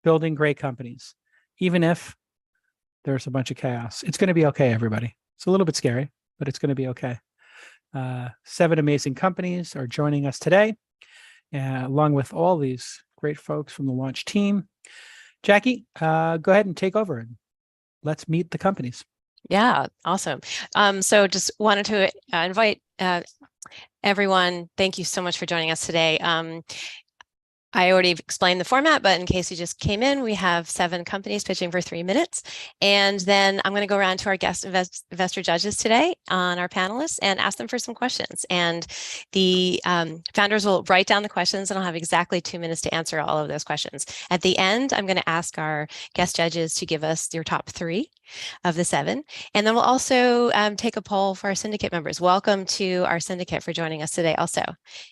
building great companies, even if there's a bunch of chaos. It's going to be okay, everybody. It's a little bit scary, but it's going to be okay. 7 amazing companies are joining us today, along with all these great folks from the Launch team. Jackie, go ahead and take over and let's meet the companies. Yeah, awesome. So just wanted to invite everyone. Thank you so much for joining us today. I already explained the format, but in case you just came in, we have 7 companies pitching for 3 minutes. And then I'm going to go around to our guest investor judges today on our panelists and ask them for some questions. And the founders will write down the questions, and I'll have exactly 2 minutes to answer all of those questions. At the end, I'm going to ask our guest judges to give us your top 3 of the 7. And then we'll also take a poll for our syndicate members. Welcome to our syndicate for joining us today also.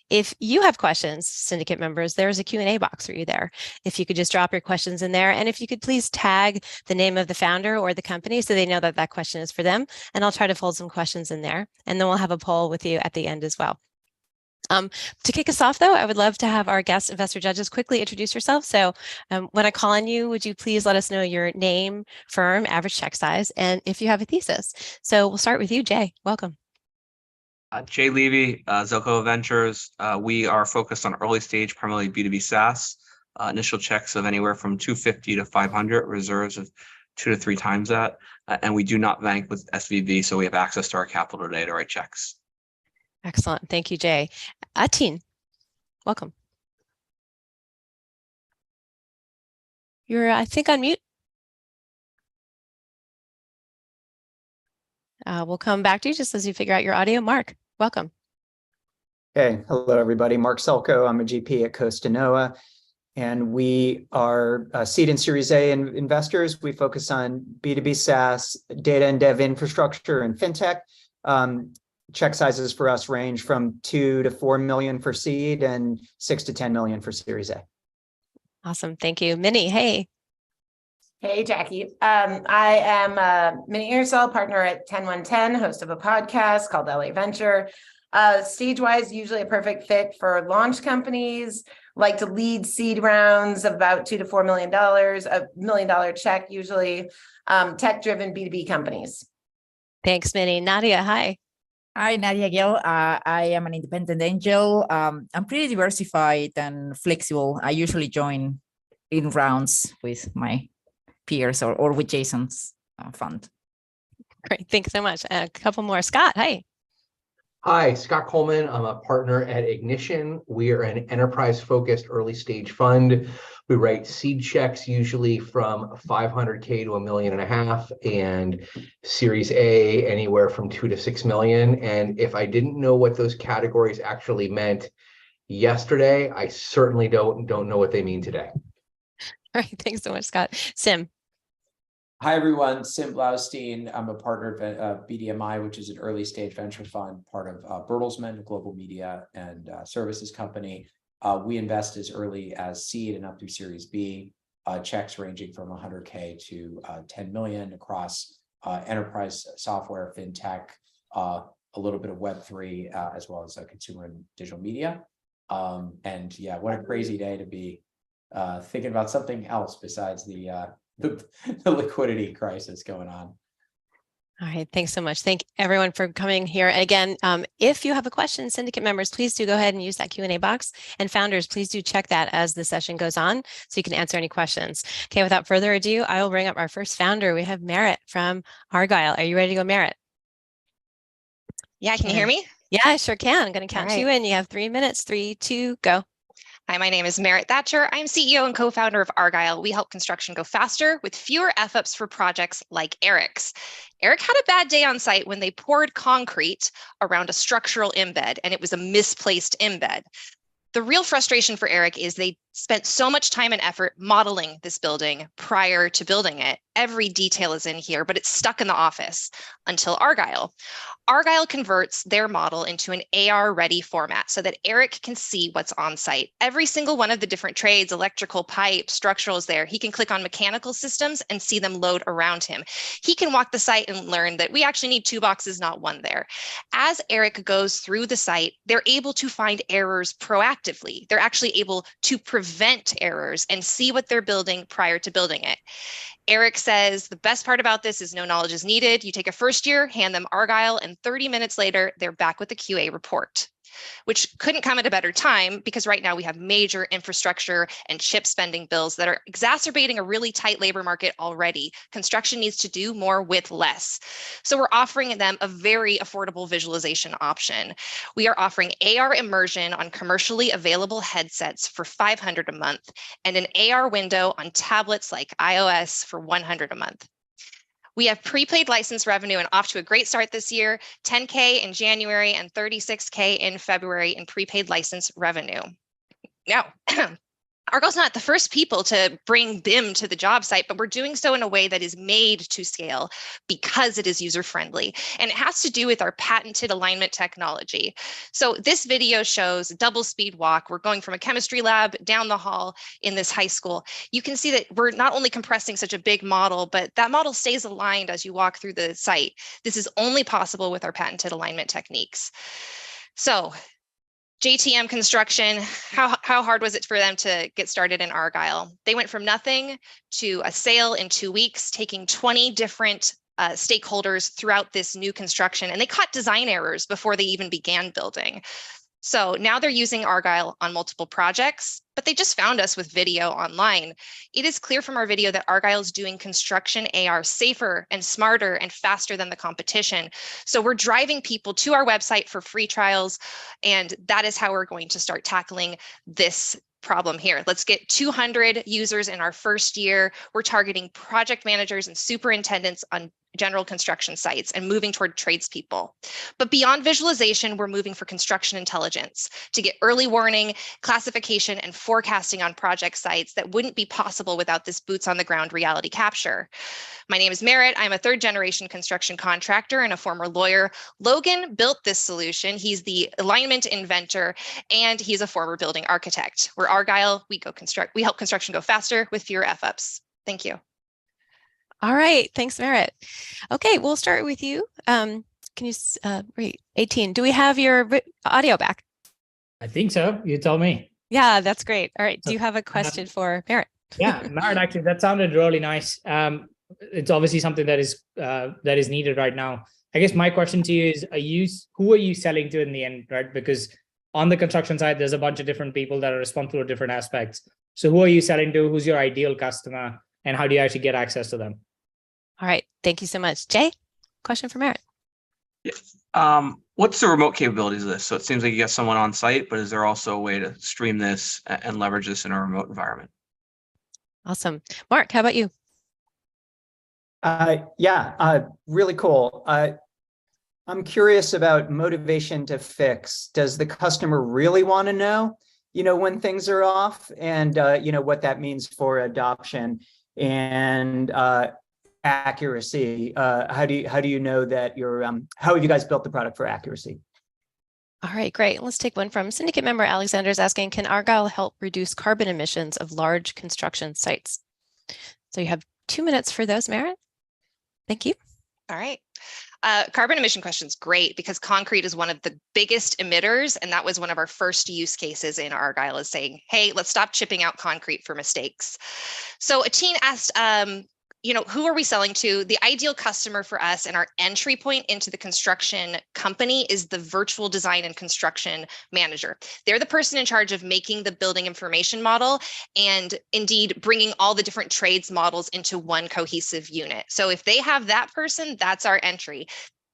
If you have questions, syndicate members, there's a Q&A box for you there. If you could just drop your questions in there, and if you could please tag the name of the founder or the company so they know that that question is for them, and I'll try to fold some questions in there, and then we'll have a poll with you at the end as well. To kick us off, though, I would love to have our guest investor judges quickly introduce yourself. So when I call on you, would you please let us know your name, firm, average check size, and if you have a thesis. So we'll start with you, Jay. Welcome. Jay Levy, Zelko Ventures. We are focused on early stage, primarily B2B SaaS. Initial checks of anywhere from 250 to 500, reserves of 2 to 3 times that. And we do not bank with SVB, so we have access to our capital today to write checks. Excellent. Thank you, Jay. Atin, welcome. You're, I think, on mute. We'll come back to you just as you figure out your audio. Mark, welcome. Hey, hello, everybody. Mark Selko. I'm a GP at Costa Noa, and we are seed and Series A investors. We focus on B2B SaaS, data and dev infrastructure, and fintech. Check sizes for us range from 2 to 4 million for seed and 6 to 10 million for Series A. Awesome. Thank you. Minnie, hey. Hey, Jackie. I am Minnie Earsall, partner at 10110, host of a podcast called LA Venture. Stage-wise, usually a perfect fit for launch companies, like to lead seed rounds of about $2 to $4 million, a $1 million check, usually tech-driven B2B companies. Thanks, Minnie. Nadia, hi. Hi, Nadia Gill. I am an independent angel. I'm pretty diversified and flexible. I usually join in rounds with my peers or with Jason's fund. Great. Thanks so much. A couple more. Scott, hi. Hi, Scott Coleman. I'm a partner at Ignition. We are an enterprise-focused early stage fund. We write seed checks usually from 500K to $1.5 million, and Series A anywhere from 2 to 6 million. And if I didn't know what those categories actually meant yesterday, I certainly don't know what they mean today. All right. Thanks so much, Scott. Sim. Hi, everyone. Sim Blaustein. I'm a partner at BDMI, which is an early stage venture fund, part of Bertelsmann, a global media and services company. We invest as early as seed and up through Series B, checks ranging from 100K to 10 million across enterprise software, fintech, a little bit of Web3, as well as consumer and digital media. And yeah, what a crazy day to be thinking about something else besides the liquidity crisis going on. All right. Thanks so much. Thank everyone for coming here. Again, if you have a question, syndicate members, please do go ahead and use that Q&A box. And founders, please do check that as the session goes on so you can answer any questions. Okay, without further ado, I will bring up our first founder. We have Maret from Argyle. Are you ready to go, Maret? Yeah, can you hear me? Yeah, I sure can. I'm going to count you in. You have 3 minutes. 3, 2, go. Hi, my name is Maret Thatcher. I'm CEO and co-founder of Argyle. We help construction go faster with fewer F-ups for projects like Eric's. Eric had a bad day on site when they poured concrete around a structural embed, and it was a misplaced embed. The real frustration for Eric is they spent so much time and effort modeling this building prior to building it. Every detail is in here, but it's stuck in the office until Argyle. Argyle converts their model into an AR-ready format so that Eric can see what's on site. Every single one of the different trades, electrical, pipe, structural is there. He can click on mechanical systems and see them load around him. He can walk the site and learn that we actually need 2 boxes, not 1 there. As Eric goes through the site, they're able to find errors proactively. They're actually able to prevent prevent errors and see what they're building prior to building it. Eric says the best part about this is no knowledge is needed. You take a first year, hand them Argyle, and 30 minutes later, they're back with the QA report, which couldn't come at a better time because right now we have major infrastructure and chip spending bills that are exacerbating a really tight labor market already. Construction needs to do more with less. So we're offering them a very affordable visualization option. We are offering AR immersion on commercially available headsets for $500 a month and an AR window on tablets like iOS for $100 a month. We have prepaid license revenue and off to a great start this year, 10K in January and 36K in February in prepaid license revenue. Now, Argyle's not the first people to bring BIM to the job site, but we're doing so in a way that is made to scale because it is user-friendly. And it has to do with our patented alignment technology. So this video shows a double speed walk. We're going from a chemistry lab down the hall in this high school. You can see that we're not only compressing such a big model, but that model stays aligned as you walk through the site. This is only possible with our patented alignment techniques. So JTM Construction, how hard was it for them to get started in Argyle? They went from nothing to a sale in 2 weeks, taking 20 different stakeholders throughout this new construction, and they caught design errors before they even began building. So now they're using Argyle on multiple projects, but they just found us with video online. It is clear from our video that Argyle is doing construction AR safer and smarter and faster than the competition. So we're driving people to our website for free trials, and that is how we're going to start tackling this problem here. Let's get 200 users in our first year. We're targeting project managers and superintendents on general construction sites and moving toward tradespeople. But beyond visualization, we're moving for construction intelligence to get early warning, classification, and forecasting on project sites that wouldn't be possible without this boots on the ground reality capture. My name is Maret. I'm a third generation construction contractor and a former lawyer. Logan built this solution. He's the alignment inventor, and he's a former building architect. We're Argyle. We help construction go faster with fewer F-ups. Thank you. All right, thanks, Maret. Okay, we'll start with you. Can you, wait, 18, do we have your audio back? I think so. You tell me. Yeah, that's great. All right, do you have a question for Maret? Yeah, Maret, actually, that sounded really nice. It's obviously something that is needed right now. I guess my question to you is, who are you selling to in the end, right? Because on the construction side, there's a bunch of different people that are responsible for different aspects. So who are you selling to? Who's your ideal customer? And how do you actually get access to them? All right, thank you so much. Jay, question for Maret. Yeah. What's the remote capabilities of this? So it seems like you got someone on site, but is there also a way to stream this and leverage this in a remote environment? Awesome. Mark, how about you? Really cool. I'm curious about motivation to fix. Does the customer really want to know, when things are off, and what that means for adoption and accuracy? How do you know that how have you guys built the product for accuracy? All right, great. Let's take one from syndicate member Alexander is asking, can Argyle help reduce carbon emissions of large construction sites? So you have 2 minutes for those, Maret. Thank you. All right. Carbon emission question's great because concrete is one of the biggest emitters, and that was one of our first use cases in Argyle, is saying, hey, let's stop chipping out concrete for mistakes. So a teen asked, who are we selling to? The ideal customer for us and our entry point into the construction company is the virtual design and construction manager. They're the person in charge of making the building information model and indeed bringing all the different trades models into one cohesive unit. So if they have that person, that's our entry.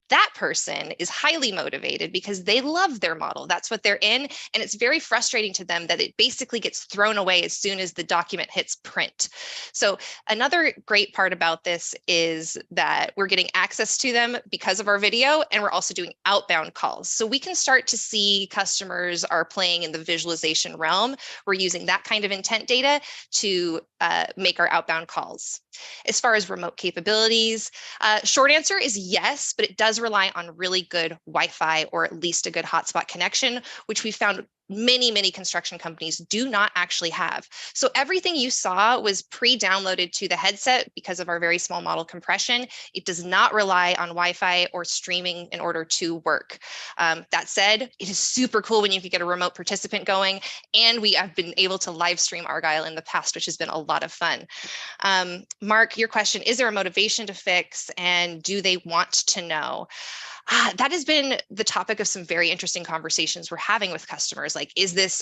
That person is highly motivated because they love their model. That's what they're in. And it's very frustrating to them that it basically gets thrown away as soon as the document hits print. So another great part about this is that we're getting access to them because of our video, and we're also doing outbound calls. So we can start to see customers are playing in the visualization realm. We're using that kind of intent data to make our outbound calls. As far as remote capabilities, short answer is yes, but it does rely on really good Wi-Fi or at least a good hotspot connection, which we found many construction companies do not actually have. So everything you saw was pre-downloaded to the headset because of our very small model compression. It does not rely on Wi-Fi or streaming in order to work. That said, it is super cool when you can get a remote participant going, and we have been able to live stream Argyle in the past, which has been a lot of fun. Mark, your question, is there a motivation to fix, and do they want to know? That has been the topic of some very interesting conversations we're having with customers. Like,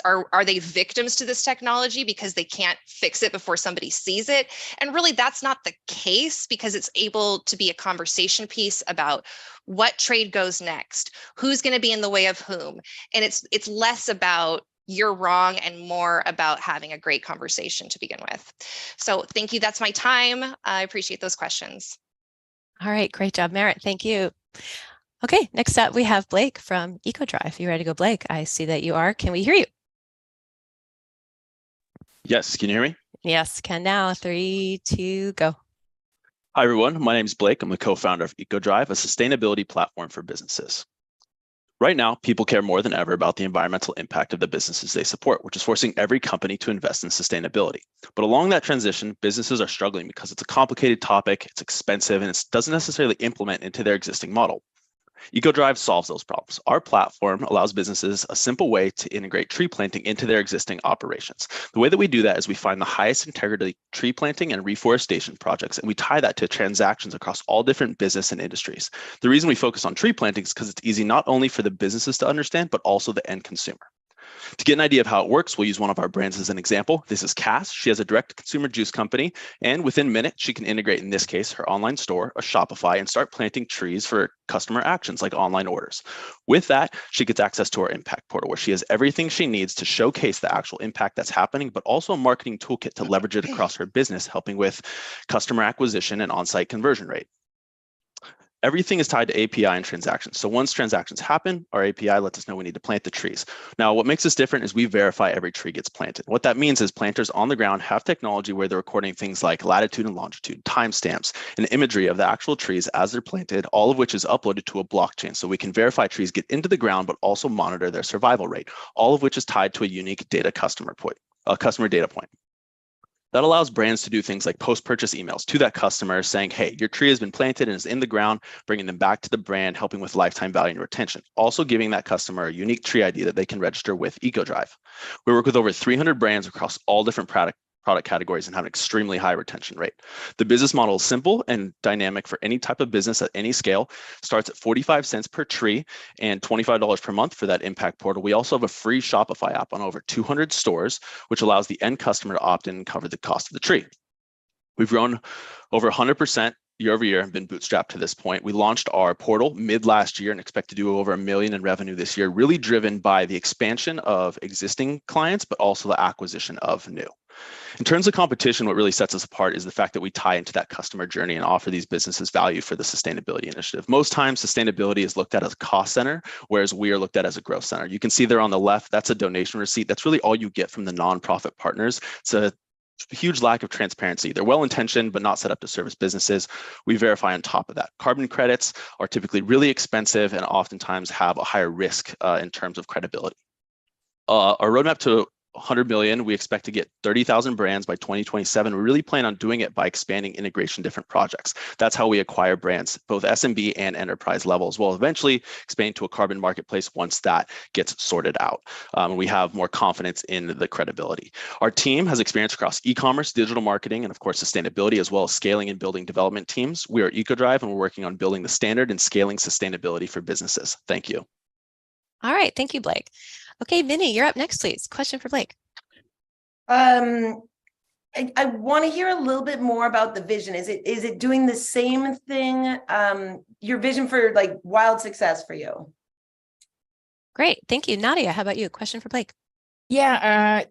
are they victims to this technology because they can't fix it before somebody sees it? And really, that's not the case, because it's able to be a conversation piece about what trade goes next, who's going to be in the way of whom. And it's less about you're wrong and more about having a great conversation to begin with. So thank you. That's my time. I appreciate those questions. All right, great job, Maret. Thank you. Okay, next up we have Blake from Ecodrive. You ready to go, Blake? I see that you are. Can we hear you? Yes, can you hear me? Yes, can now. 3, 2, go. Hi, everyone. My name is Blake. I'm the co-founder of Ecodrive, a sustainability platform for businesses. Right now, people care more than ever about the environmental impact of the businesses they support, which is forcing every company to invest in sustainability. But along that transition, businesses are struggling because it's a complicated topic, it's expensive, and it doesn't necessarily implement into their existing model. Ecodrive solves those problems. Our platform allows businesses a simple way to integrate tree planting into their existing operations. The way that we do that is we find the highest integrity tree planting and reforestation projects, and we tie that to transactions across all different business and industries. The reason we focus on tree planting is because it's easy not only for the businesses to understand, but also the end consumer. To get an idea of how it works, we'll use one of our brands as an example. This is Cass. She has a direct consumer juice company, and within minutes, she can integrate, in this case, her online store, a Shopify, and start planting trees for customer actions like online orders. With that, she gets access to our impact portal, where she has everything she needs to showcase the actual impact that's happening, but also a marketing toolkit to leverage it across her business, helping with customer acquisition and on-site conversion rate. Everything is tied to API and transactions. So once transactions happen, our API lets us know we need to plant the trees. Now, what makes us different is we verify every tree gets planted. What that means is planters on the ground have technology where they're recording things like latitude and longitude, timestamps, and imagery of the actual trees as they're planted, all of which is uploaded to a blockchain. So we can verify trees get into the ground, but also monitor their survival rate, all of which is tied to a unique customer data point. That allows brands to do things like post-purchase emails to that customer saying, hey, your tree has been planted and is in the ground, bringing them back to the brand, helping with lifetime value and retention. Also giving that customer a unique tree ID that they can register with Ecodrive. We work with over 300 brands across all different product categories and have an extremely high retention rate. The business model is simple and dynamic for any type of business at any scale. Starts at 45 cents per tree and $25 per month for that impact portal. We also have a free Shopify app on over 200 stores, which allows the end customer to opt in and cover the cost of the tree. We've grown over 100% year over year and been bootstrapped to this point. We launched our portal mid last year and expect to do over $1 million in revenue this year, really driven by the expansion of existing clients, but also the acquisition of new. In terms of competition, what really sets us apart is the fact that we tie into that customer journey and offer these businesses value for the sustainability initiative. Most times, sustainability is looked at as a cost center, whereas we are looked at as a growth center. You can see there on the left, that's a donation receipt. That's really all you get from the nonprofit partners. It's a huge lack of transparency. They're well-intentioned, but not set up to service businesses. We verify on top of that. Carbon credits are typically really expensive and oftentimes have a higher risk in terms of credibility. Our roadmap to 100 million, we expect to get 30,000 brands by 2027. We really plan on doing it by expanding integration different projects. That's how we acquire brands, both SMB and enterprise levels. We'll eventually expand to a carbon marketplace once that gets sorted out. We have more confidence in the credibility. Our team has experience across e-commerce, digital marketing, and of course, sustainability, as well as scaling and building development teams. We are Ecodrive, and we're working on building the standard and scaling sustainability for businesses. Thank you. All right, thank you, Blake. Okay, Vennly, you're up next, please. Question for Blake. I want to hear a little bit more about the vision. Is it doing the same thing? Your vision for like wild success for you? Great, thank you. Nadia, how about you? Question for Blake. Yeah,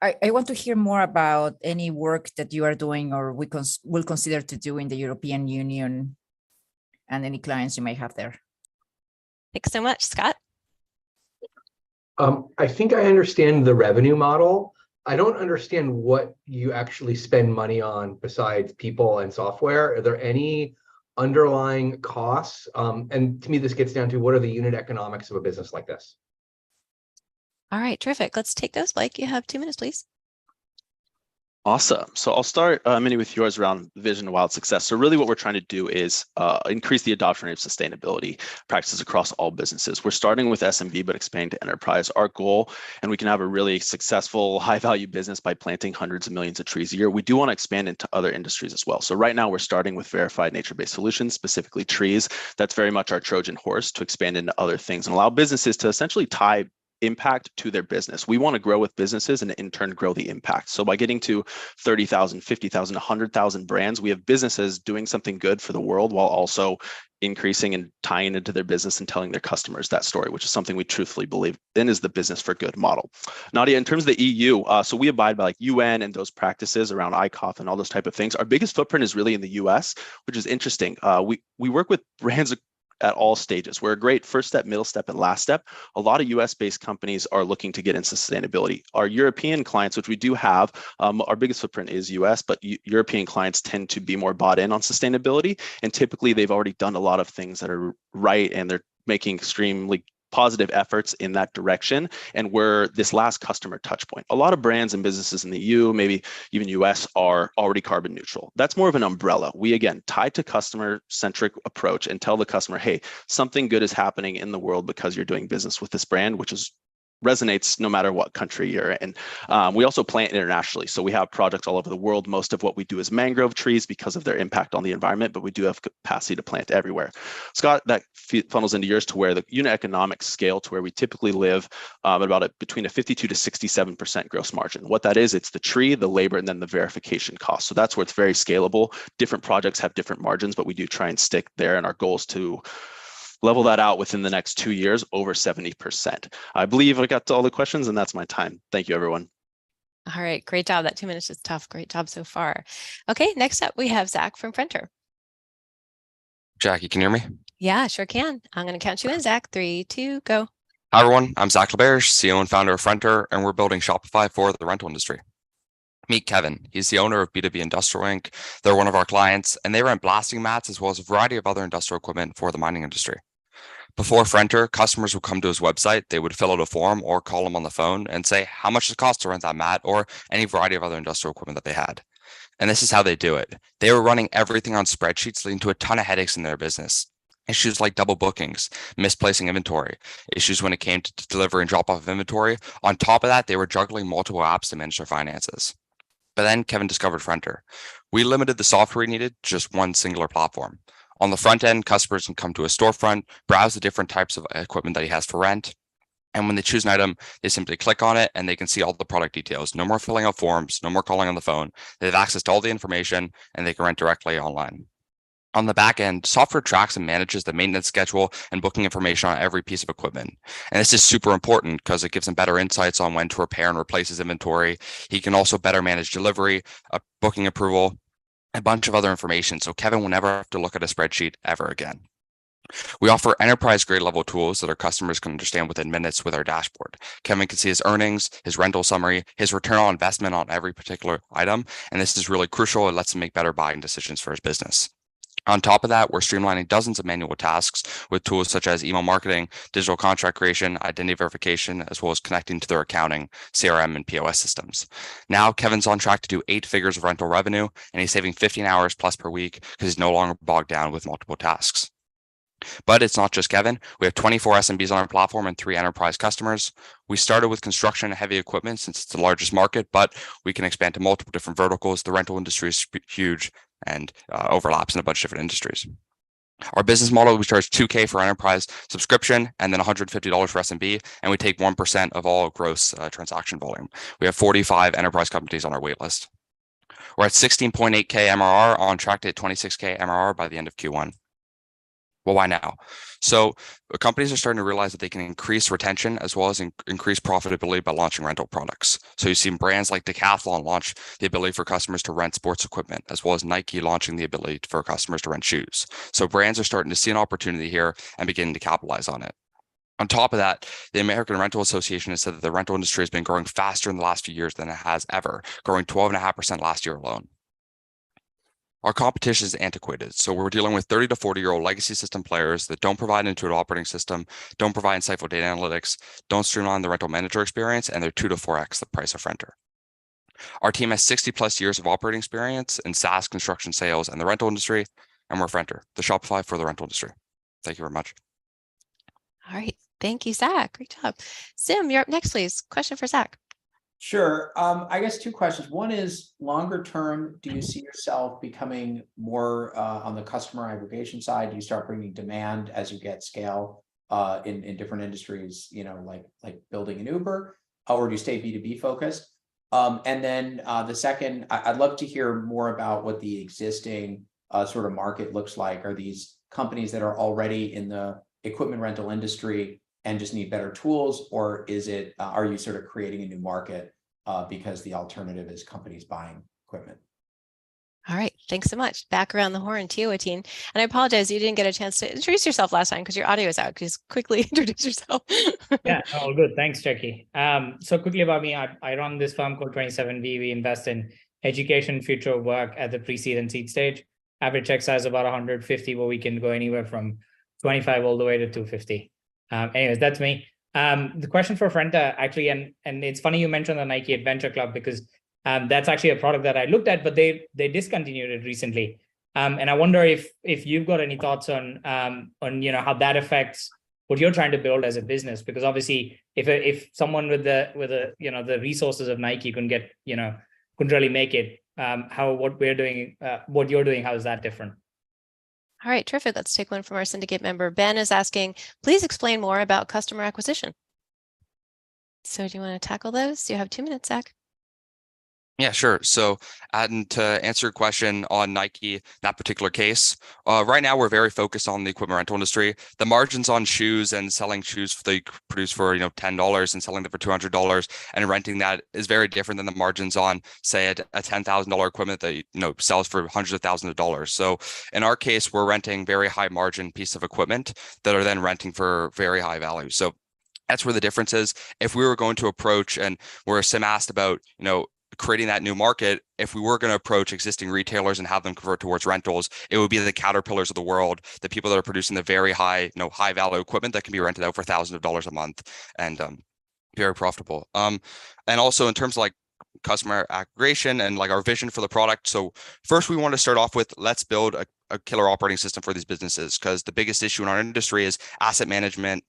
I want to hear more about any work that you are doing or will consider to do in the European Union and any clients you may have there. Thanks so much. Scott? I think I understand the revenue model. I don't understand what you actually spend money on besides people and software. Are there any underlying costs? And to me, this gets down to what are the unit economics of a business like this? All right, terrific. Let's take those, Blake. You have 2 minutes, please. Awesome. So I'll start, Minnie, with yours around vision and wild success. So really what we're trying to do is increase the adoption rate of sustainability practices across all businesses. We're starting with SMB, but expanding to enterprise. Our goal, and we can have a really successful, high-value business by planting hundreds of millions of trees a year. We do want to expand into other industries as well. So right now we're starting with verified nature-based solutions, specifically trees. That's very much our Trojan horse to expand into other things and allow businesses to essentially tie impact to their business. We want to grow with businesses and in turn grow the impact. So by getting to 30,000, 50,000, 100,000 brands, we have businesses doing something good for the world while also increasing and tying into their business and telling their customers that story, which is something we truthfully believe in is the business for good model. Nadia, in terms of the EU, so we abide by like UN and those practices around ICOF and all those type of things. Our biggest footprint is really in the US, which is interesting. We work with brands at all stages. We're a great first step, middle step, and last step. A lot of US-based companies are looking to get into sustainability. Our European clients, which we do have, our biggest footprint is US, but European clients tend to be more bought in on sustainability. And typically they've already done a lot of things that are right, and they're making extremely positive efforts in that direction. And we're this last customer touch point. A lot of brands and businesses in the EU, maybe even US, are already carbon neutral. That's more of an umbrella. We, again, tie to customer-centric approach and tell the customer, hey, something good is happening in the world because you're doing business with this brand, which is resonates no matter what country you're in. We also plant internationally. So we have projects all over the world. Most of what we do is mangrove trees because of their impact on the environment, but we do have capacity to plant everywhere. Scott, that funnels into yours to where the unit economics scale to where we typically live between a 52 to 67% gross margin. What that is, it's the tree, the labor, and then the verification cost. So that's where it's very scalable. Different projects have different margins, but we do try and stick there. And our goal is to level that out within the next 2 years, over 70%. I believe I got to all the questions, and that's my time. Thank you, everyone. All right, great job. That 2 minutes is tough. Great job so far. Okay, next up we have Zach from Frenter. Jackie, can you hear me? Yeah, sure can. I'm going to count you in, Zach. 3, 2, go. Hi, everyone. I'm Zach LeBerge, CEO and founder of Frenter, and we're building Shopify for the rental industry. Meet Kevin. He's the owner of B2B Industrial Inc. They're one of our clients, and they rent blasting mats as well as a variety of other industrial equipment for the mining industry. Before Frenter, customers would come to his website, they would fill out a form or call him on the phone and say how much it costs to rent that mat or any variety of other industrial equipment that they had. And this is how they do it. They were running everything on spreadsheets, leading to a ton of headaches in their business. Issues like double bookings, misplacing inventory, issues when it came to deliver and drop off of inventory. On top of that, they were juggling multiple apps to manage their finances. But then Kevin discovered Frenter. We limited the software he needed to just one singular platform. On the front end, customers can come to a storefront, browse the different types of equipment that he has for rent. And when they choose an item, they simply click on it and they can see all the product details. No more filling out forms, no more calling on the phone. They have access to all the information and they can rent directly online. On the back end, software tracks and manages the maintenance schedule and booking information on every piece of equipment. And this is super important because it gives him better insights on when to repair and replace his inventory. He can also better manage delivery, booking approval, a bunch of other information, so Kevin will never have to look at a spreadsheet ever again. We offer enterprise-grade level tools that our customers can understand within minutes with our dashboard. Kevin can see his earnings, his rental summary, his return on investment on every particular item, and this is really crucial. It lets him make better buying decisions for his business. On top of that, we're streamlining dozens of manual tasks with tools such as email marketing, digital contract creation, identity verification, as well as connecting to their accounting, CRM, and POS systems. Now, Kevin's on track to do 8 figures of rental revenue, and he's saving 15 hours plus per week because he's no longer bogged down with multiple tasks. But it's not just Kevin. We have 24 SMBs on our platform and 3 enterprise customers. We started with construction and heavy equipment since it's the largest market, but we can expand to multiple different verticals. The rental industry is huge and overlaps in a bunch of different industries. Our business model, we charge $2K for enterprise subscription and then $150 for SMB, and we take 1% of all gross transaction volume. We have 45 enterprise companies on our waitlist. We're at 16.8K MRR, on track to hit 26K MRR by the end of Q1. Well, why now? So companies are starting to realize that they can increase retention as well as increase profitability by launching rental products. So you've seen brands like Decathlon launch the ability for customers to rent sports equipment, as well as Nike launching the ability for customers to rent shoes. So brands are starting to see an opportunity here and beginning to capitalize on it. On top of that, the American Rental Association has said that the rental industry has been growing faster in the last few years than it has ever, growing 12.5% last year alone. Our competition is antiquated. So we're dealing with 30 to 40-year-old legacy system players that don't provide an intuitive operating system, don't provide insightful data analytics, don't streamline the rental manager experience, and they're 2 to 4x the price of frenter. Our team has 60 plus years of operating experience in SaaS construction sales and the rental industry, and we're frenter, the Shopify for the rental industry. Thank you very much. All right. Thank you, Zach. Great job. Sim, you're up next, please. Question for Zach. Sure. I guess two questions. One is longer term, do you see yourself becoming more on the customer aggregation side? Do you start bringing demand as you get scale in different industries, you know, like building an Uber, or do you stay B2B focused? And then the second, I'd love to hear more about what the existing sort of market looks like. Are these companies that are already in the equipment rental industry and just need better tools, or is it, are you sort of creating a new market because the alternative is companies buying equipment? All right. Thanks so much. Back around the horn to you, Atin. And I apologize, you didn't get a chance to introduce yourself last time because your audio is out. Just quickly introduce yourself. Yeah, all good. Thanks, Jackie. So quickly about me, I run this firm called 27V. We invest in education, future work at the pre-seed and seed stage. Average check size about 150, where we can go anywhere from 25 all the way to 250. Anyways, that's me. The question for frenter, actually, and it's funny you mentioned the Nike Adventure Club, because that's actually a product that I looked at, but they discontinued it recently. And I wonder if you've got any thoughts on you know, how that affects what you're trying to build as a business, because obviously if someone with the you know, the resources of Nike couldn't really make it, what you're doing, how is that different? All right, terrific. Let's take one from our syndicate member. Ben is asking, please explain more about customer acquisition. So do you want to tackle those? You have 2 minutes, Zach. Yeah, sure. So, and to answer your question on Nike, that particular case, right now we're very focused on the equipment rental industry. The margins on shoes and selling shoes they produce for $10 and selling them for $200 and renting that is very different than the margins on, say, a $10,000 equipment that sells for hundreds of thousands of dollars. So, in our case, we're renting very high margin piece of equipment that are then renting for very high value. So, that's where the difference is. If we were going to approach, and where Sim asked about, creating that new market, if we were going to approach existing retailers and have them convert towards rentals, it would be the Caterpillars of the world, the people that are producing the very high, high value equipment that can be rented out for thousands of dollars a month and very profitable. And also in terms of like customer aggregation and like our vision for the product. So first we want to start off with, let's build a killer operating system for these businesses, because the biggest issue in our industry is asset management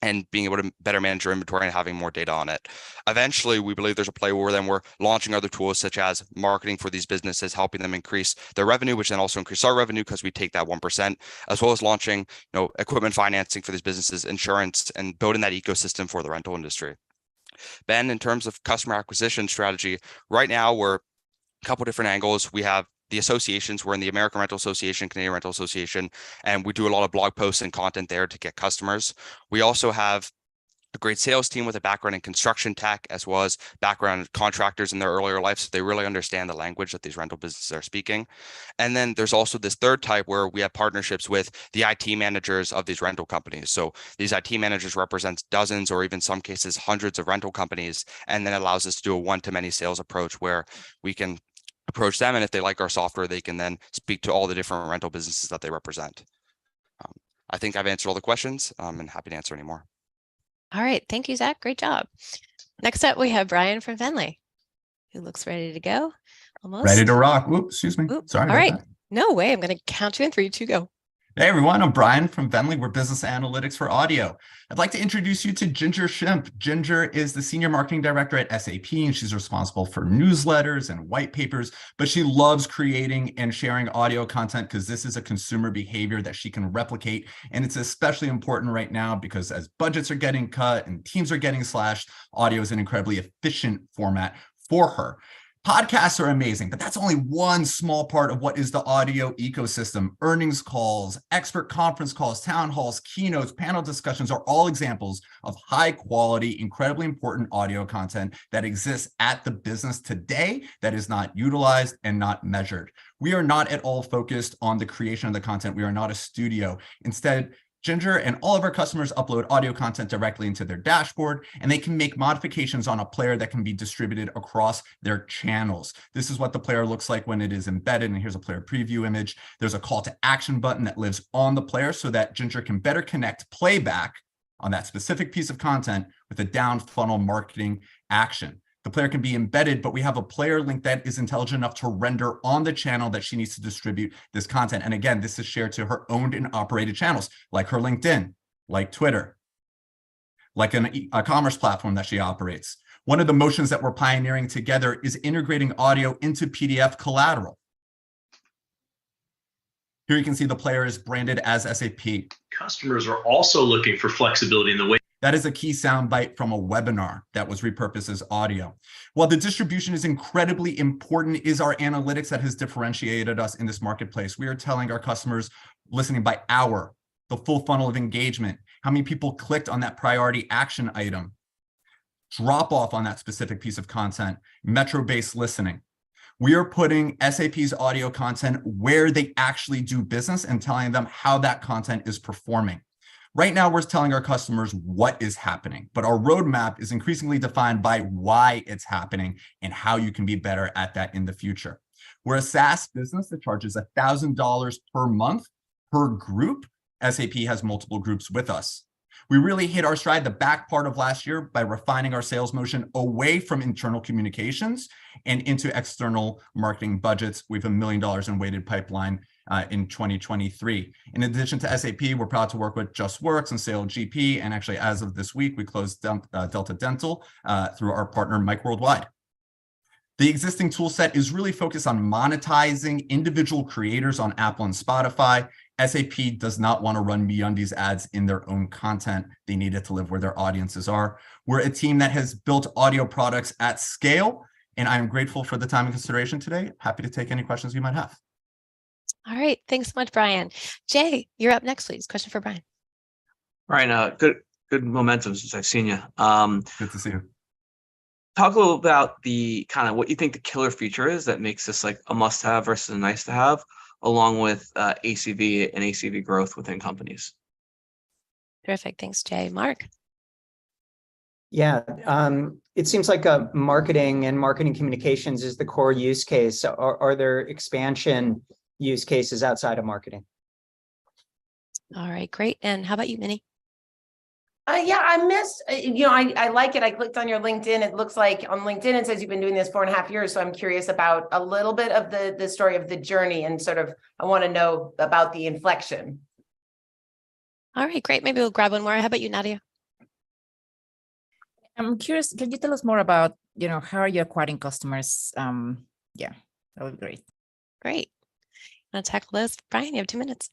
and being able to better manage your inventory and having more data on it. Eventually, we believe there's a play where then we're launching other tools such as marketing for these businesses, helping them increase their revenue, which then also increase our revenue because we take that 1%, as well as launching, equipment financing for these businesses, insurance, and building that ecosystem for the rental industry. Ben, in terms of customer acquisition strategy, right now we're a couple different angles. We have the associations. We're in the American Rental Association, Canadian Rental Association, and we do a lot of blog posts and content there to get customers. We also have a great sales team with a background in construction tech, as well as background contractors in their earlier life, so they really understand the language that these rental businesses are speaking. And then there's also this third type where we have partnerships with the IT managers of these rental companies. So these IT managers represent dozens or even some cases hundreds of rental companies, and then allows us to do a one-to-many sales approach where we can approach them, and if they like our software, they can then speak to all the different rental businesses that they represent. I think I've answered all the questions. And happy to answer any more. All right. Thank you, Zach. Great job. Next up, we have Brian from Vennly, who looks ready to go. Almost. Ready to rock. Whoops, excuse me. Oop. Sorry. All right. That. No way. I'm going to count you in 3, 2, go. Hey everyone, I'm Brian from Vennly. We're business analytics for audio. I'd like to introduce you to Ginger Shimp. Ginger is the senior marketing director at SAP, and she's responsible for newsletters and white papers, but she loves creating and sharing audio content because this is a consumer behavior that she can replicate. And it's especially important right now because as budgets are getting cut and teams are getting slashed, audio is an incredibly efficient format for her. Podcasts are amazing, but that's only one small part of what is the audio ecosystem. Earnings calls, expert conference calls, town halls, keynotes, panel discussions are all examples of high quality, incredibly important audio content that exists at the business today that is not utilized and not measured. We are not at all focused on the creation of the content. We are not a studio. Instead, Ginger and all of our customers upload audio content directly into their dashboard, and they can make modifications on a player that can be distributed across their channels. This is what the player looks like when it is embedded, and here's a player preview image. There's a call to action button that lives on the player so that Ginger can better connect playback on that specific piece of content with a down funnel marketing action. The player can be embedded, but we have a player link that is intelligent enough to render on the channel that she needs to distribute this content. And again, this is shared to her owned and operated channels, like her LinkedIn, like Twitter, like a commerce platform that she operates. One of the motions that we're pioneering together is integrating audio into PDF collateral. Here you can see the player is branded as SAP. Customers are also looking for flexibility in the way. That is a key soundbite from a webinar that was repurposed as audio. While the distribution is incredibly important, is our analytics that has differentiated us in this marketplace. We are telling our customers, listening by hour, the full funnel of engagement, how many people clicked on that priority action item, drop off on that specific piece of content, metro-based listening. We are putting SAP's audio content where they actually do business and telling them how that content is performing. Right now, we're telling our customers what is happening, but our roadmap is increasingly defined by why it's happening and how you can be better at that in the future. We're a SaaS business that charges $1,000 per month per group. SAP has multiple groups with us. We really hit our stride the back part of last year by refining our sales motion away from internal communications and into external marketing budgets. We have $1 million in weighted pipeline in 2023. In addition to SAP, we're proud to work with JustWorks and SailGP. And actually, as of this week, we closed Delta Dental through our partner, Mike Worldwide. The existing tool set is really focused on monetizing individual creators on Apple and Spotify. SAP does not want to run MeUndies ads in their own content. They need it to live where their audiences are. We're a team that has built audio products at scale, and I'm grateful for the time and consideration today. Happy to take any questions you might have. All right. Thanks so much, Brian. Jay, you're up next, please. Question for Brian. Brian, good momentum since I've seen you. Good to see you. Talk a little about the kind of what you think the killer feature is that makes this like a must-have versus a nice-to-have, along with ACV and ACV growth within companies. Terrific. Thanks, Jay. Mark. Yeah, it seems like marketing and marketing communications is the core use case. Are there expansion use cases outside of marketing? All right, great. And how about you, Minnie? Yeah, I missed, I like it. I clicked on your LinkedIn. It looks like on LinkedIn, it says you've been doing this 4.5 years. So I'm curious about a little bit of the story of the journey and sort of, I want to know about the inflection. All right, great. Maybe we'll grab one more. How about you, Nadia? I'm curious, can you tell us more about, how are you acquiring customers? Yeah, that would be great. Great. Want to tackle this? Brian, you have 2 minutes.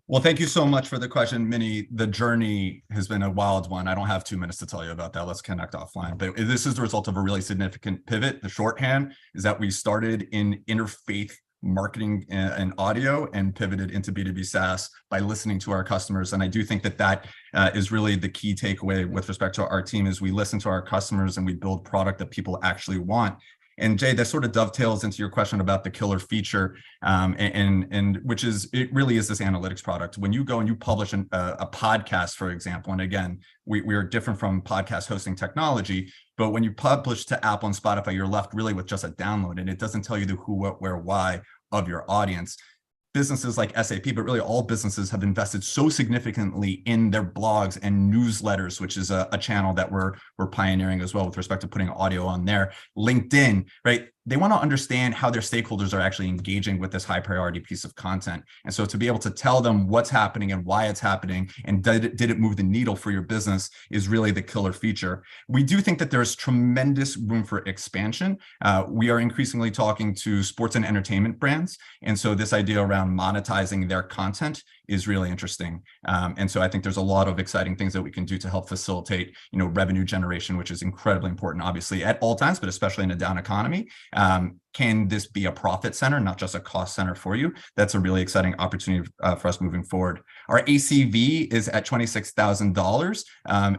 Well, thank you so much for the question, Minnie. The journey has been a wild one. I don't have 2 minutes to tell you about that. Let's connect offline. But this is the result of a really significant pivot. The shorthand is that we started in interfaith marketing and audio and pivoted into B2B SaaS by listening to our customers. And I do think that is really the key takeaway with respect to our team is we listen to our customers and we build product that people actually want. And Jay, that sort of dovetails into your question about the killer feature, and which is, it really is this analytics product. When you go and you publish a podcast, for example, and again, we are different from podcast hosting technology, but when you publish to Apple and Spotify, you're left really with just a download, and it doesn't tell you the who, what, where, why of your audience. Businesses like SAP, but really all businesses have invested so significantly in their blogs and newsletters, which is a channel that we're pioneering as well with respect to putting audio on there. LinkedIn, right? They want to understand how their stakeholders are actually engaging with this high priority piece of content. And so to be able to tell them what's happening and why it's happening and did it move the needle for your business is really the killer feature. We do think that there's tremendous room for expansion. We are increasingly talking to sports and entertainment brands. And so this idea around monetizing their content is really interesting. And so I think there's a lot of exciting things that we can do to help facilitate, revenue generation, which is incredibly important, obviously, at all times, but especially in a down economy. Can this be a profit center, not just a cost center for you? That's a really exciting opportunity for us moving forward. Our ACV is at $26,000.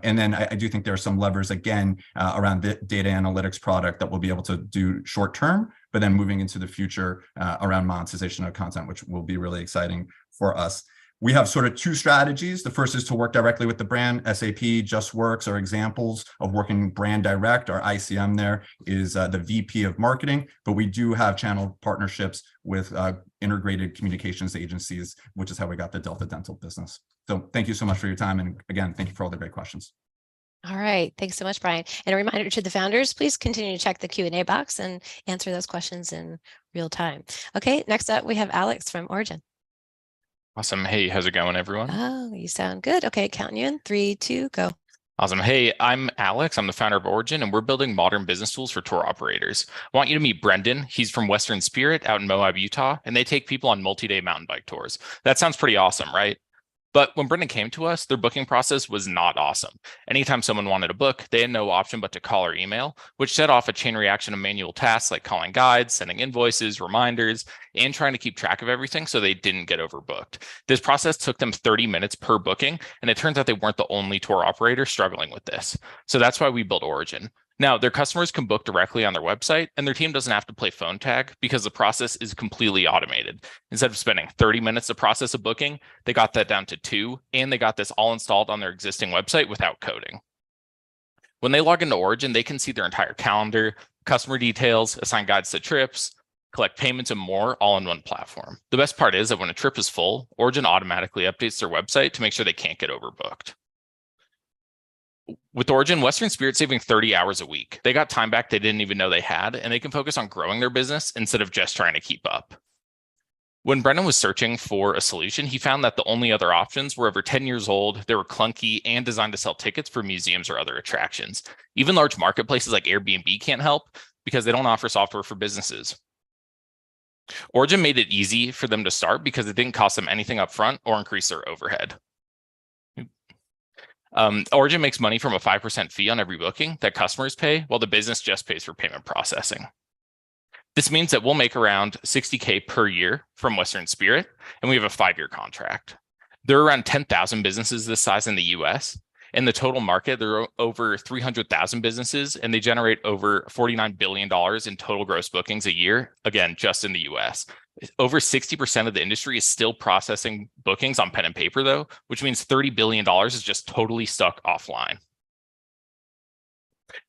And then I do think there are some levers, again, around the data analytics product that we'll be able to do short term, but then moving into the future around monetization of content, which will be really exciting for us. We have sort of two strategies. The first is to work directly with the brand. SAP, JustWorks are examples of working brand direct. Our ICM there is the VP of marketing, but we do have channel partnerships with integrated communications agencies, which is how we got the Delta Dental business. So thank you so much for your time. And again, thank you for all the great questions. All right. Thanks so much, Brian. And a reminder to the founders, please continue to check the Q&A box and answer those questions in real time. Okay, next up, we have Alex from Origin. Awesome. Hey, how's it going, everyone? Oh, you sound good. Okay, counting you in 3, 2, go. Awesome. Hey, I'm Alex. I'm the founder of Origin, and we're building modern business tools for tour operators. I want you to meet Brendan. He's from Western Spirit out in Moab, Utah, and they take people on multi-day mountain bike tours. That sounds pretty awesome, right? But when Brendan came to us, their booking process was not awesome. Anytime someone wanted a book, they had no option but to call or email, which set off a chain reaction of manual tasks like calling guides, sending invoices, reminders, and trying to keep track of everything so they didn't get overbooked. This process took them 30 minutes per booking, and it turns out they weren't the only tour operator struggling with this. So that's why we built Origin. Now, their customers can book directly on their website, and their team doesn't have to play phone tag because the process is completely automated. Instead of spending 30 minutes to process a booking, they got that down to 2, and they got this all installed on their existing website without coding. When they log into Origin, they can see their entire calendar, customer details, assign guides to trips, collect payments, and more all in one platform. The best part is that when a trip is full, Origin automatically updates their website to make sure they can't get overbooked. With Origin, Western Spirit's saving 30 hours a week. They got time back they didn't even know they had, and they can focus on growing their business instead of just trying to keep up. When Brendan was searching for a solution, he found that the only other options were over 10 years old, they were clunky, and designed to sell tickets for museums or other attractions. Even large marketplaces like Airbnb can't help because they don't offer software for businesses. Origin made it easy for them to start because it didn't cost them anything up front or increase their overhead. Origin makes money from a 5% fee on every booking that customers pay, while the business just pays for payment processing. This means that we'll make around $60K per year from Western Spirit, and we have a 5-year contract. There are around 10,000 businesses this size in the US. In the total market, there are over 300,000 businesses, and they generate over $49 billion in total gross bookings a year, again, just in the US. Over 60% of the industry is still processing bookings on pen and paper, though, which means $30 billion is just totally stuck offline.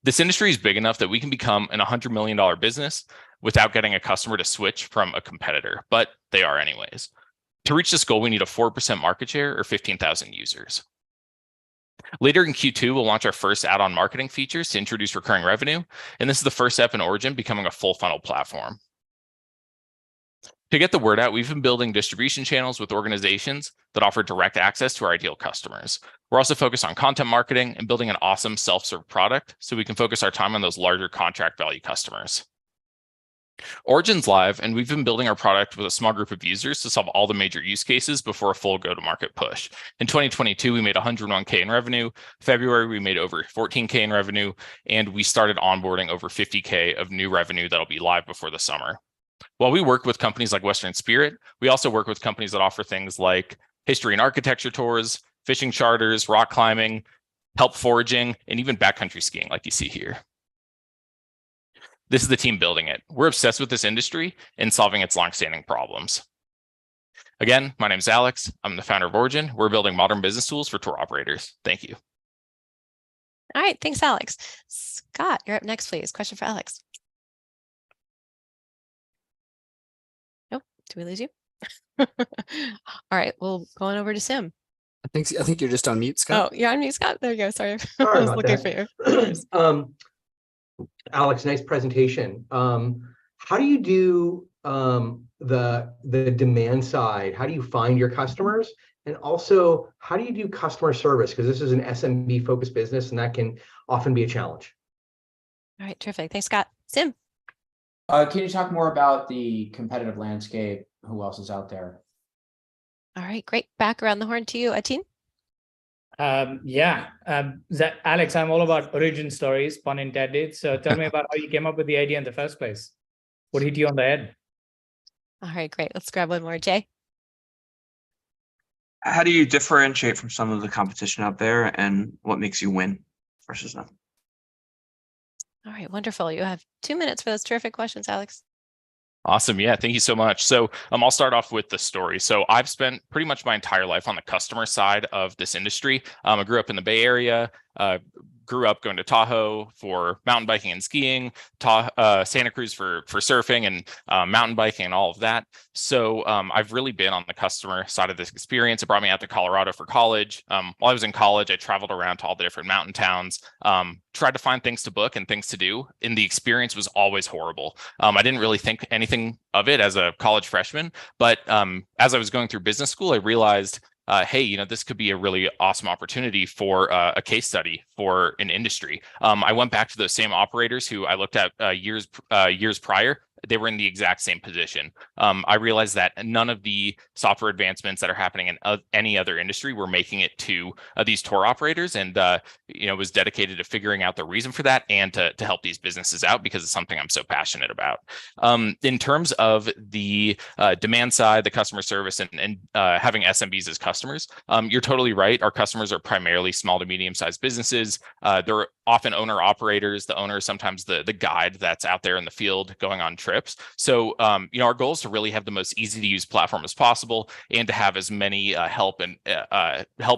This industry is big enough that we can become an $100 million business without getting a customer to switch from a competitor, but they are anyways. To reach this goal, we need a 4% market share or 15,000 users. Later in Q2, we'll launch our first add-on marketing features to introduce recurring revenue, and this is the first step in Origin becoming a full funnel platform. To get the word out, we've been building distribution channels with organizations that offer direct access to our ideal customers. We're also focused on content marketing and building an awesome self-serve product so we can focus our time on those larger contract value customers. Origin's live, and we've been building our product with a small group of users to solve all the major use cases before a full go-to-market push. In 2022, we made 101K in revenue. February, we made over 14K in revenue, and we started onboarding over 50K of new revenue that'll be live before the summer. While we work with companies like Western Spirit, we also work with companies that offer things like history and architecture tours, fishing charters, rock climbing, kelp foraging, and even backcountry skiing like you see here. This is the team building it. We're obsessed with this industry and solving its longstanding problems. Again, my name is Alex. I'm the founder of Origin. We're building modern business tools for tour operators. Thank you. All right, thanks, Alex. Scott, you're up next, please. Question for Alex. Nope, did we lose you? All right, we'll go on over to Sim. I think you're just on mute, Scott. Oh, you're on mute, Scott. There you go. Sorry, Sorry I was about looking that. for you. Alex, nice presentation. How do you do the demand side? How do you find your customers? And also, how do you do customer service? Because this is an SMB focused business, and that can often be a challenge. All right, terrific. Thanks, Scott. Sim. Can you talk more about the competitive landscape? Who else is out there? All right, great. Back around the horn to you, Atin. Alex, I'm all about origin stories, pun intended. So tell me about how you came up with the idea in the first place. What hit you on the head? All right, great. Let's grab one more. Jay. How do you differentiate from some of the competition out there, and what makes you win versus them? All right, wonderful. You have 2 minutes for those terrific questions, Alex. Awesome. Yeah, thank you so much. So I'll start off with the story. So I've spent pretty much my entire life on the customer side of this industry. I grew up in the Bay Area, grew up going to Tahoe for mountain biking and skiing, Santa Cruz for surfing and mountain biking and all of that. So I've really been on the customer side of this experience. It brought me out to Colorado for college. While I was in college, I traveled around to all the different mountain towns, tried to find things to book and things to do. And the experience was always horrible. I didn't really think anything of it as a college freshman, but as I was going through business school, I realized hey, this could be a really awesome opportunity for a case study for an industry. I went back to those same operators who I looked at years prior. They were in the exact same position. I realized that none of the software advancements that are happening in any other industry were making it to these tour operators, and was dedicated to figuring out the reason for that and to help these businesses out because it's something I'm so passionate about. In terms of the demand side, the customer service, and having SMBs as customers, you're totally right. Our customers are primarily small to medium-sized businesses. They're often owner operators. The owner is sometimes the guide that's out there in the field going on trips. So, our goal is to really have the most easy to use platform as possible and to have as many help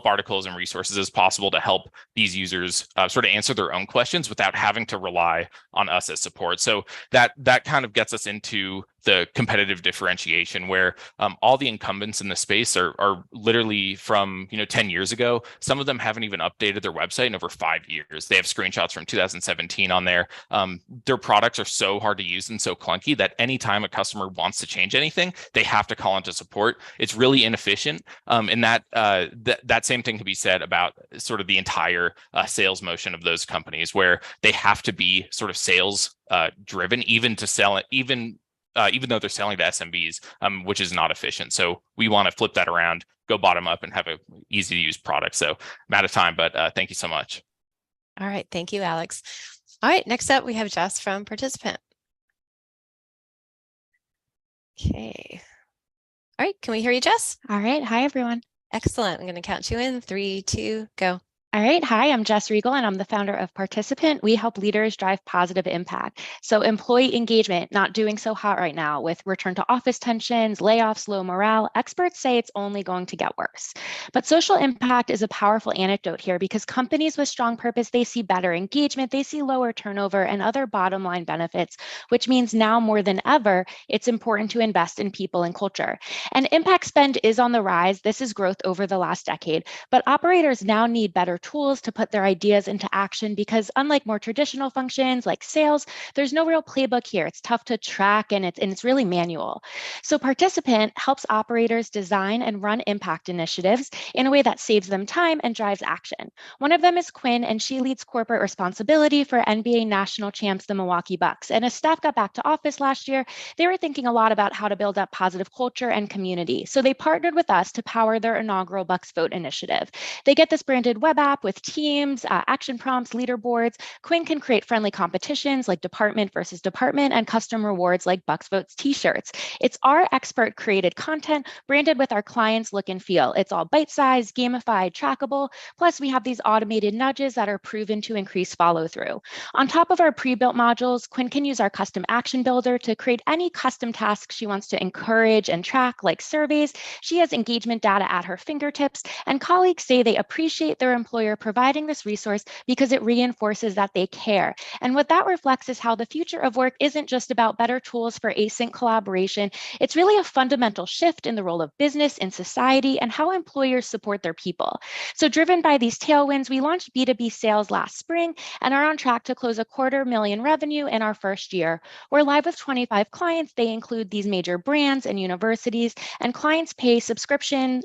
articles and resources as possible to help these users sort of answer their own questions without having to rely on us as support. So that kind of gets us into the competitive differentiation where all the incumbents in the space are literally from 10 years ago. Some of them haven't even updated their website in over 5 years. They have screenshots from 2017 on there. Their products are so hard to use and so clunky that anytime a customer wants to change anything, they have to call into support. It's really inefficient. And that same thing can be said about sort of the entire sales motion of those companies, where they have to be sort of sales driven, even though they're selling to SMBs, which is not efficient. So we want to flip that around, go bottom up, and have an easy to use product. So I'm out of time, but thank you so much. All right. Thank you, Alex. All right. Next up, we have Jess from Participant. Okay. All right. Can we hear you, Jess? All right. Hi, everyone. Excellent. I'm going to count you in. 3, 2, go. All right. Hi, I'm Jess Riegel, and I'm the founder of Participant. We help leaders drive positive impact. So employee engagement, not doing so hot right now with return to office tensions, layoffs, low morale. Experts say it's only going to get worse. But social impact is a powerful anecdote here because companies with strong purpose, they see better engagement, they see lower turnover and other bottom line benefits, which means now more than ever, it's important to invest in people and culture. And impact spend is on the rise. This is growth over the last decade, but operators now need better tools to put their ideas into action because unlike more traditional functions like sales, there's no real playbook here. It's tough to track and it's really manual. So Participant helps operators design and run impact initiatives in a way that saves them time and drives action. One of them is Quinn, and she leads corporate responsibility for NBA national champs, the Milwaukee Bucks. And as staff got back to office last year, they were thinking a lot about how to build up positive culture and community. So they partnered with us to power their inaugural Bucks Vote initiative. They get this branded web app with teams, action prompts, leaderboards. Quinn can create friendly competitions like department versus department and custom rewards like Bucks Votes t-shirts. It's our expert created content branded with our clients' look and feel. It's all bite-sized, gamified, trackable. Plus, we have these automated nudges that are proven to increase follow-through. On top of our pre-built modules, Quinn can use our custom action builder to create any custom tasks she wants to encourage and track, like surveys. She has engagement data at her fingertips, and colleagues say they appreciate their employer providing this resource because it reinforces that they care. And what that reflects is how the future of work isn't just about better tools for async collaboration. It's really a fundamental shift in the role of business in society and how employers support their people. So driven by these tailwinds, we launched B2B sales last spring and are on track to close $250,000 revenue in our first year. We're live with 25 clients. They include these major brands and universities, and clients pay subscription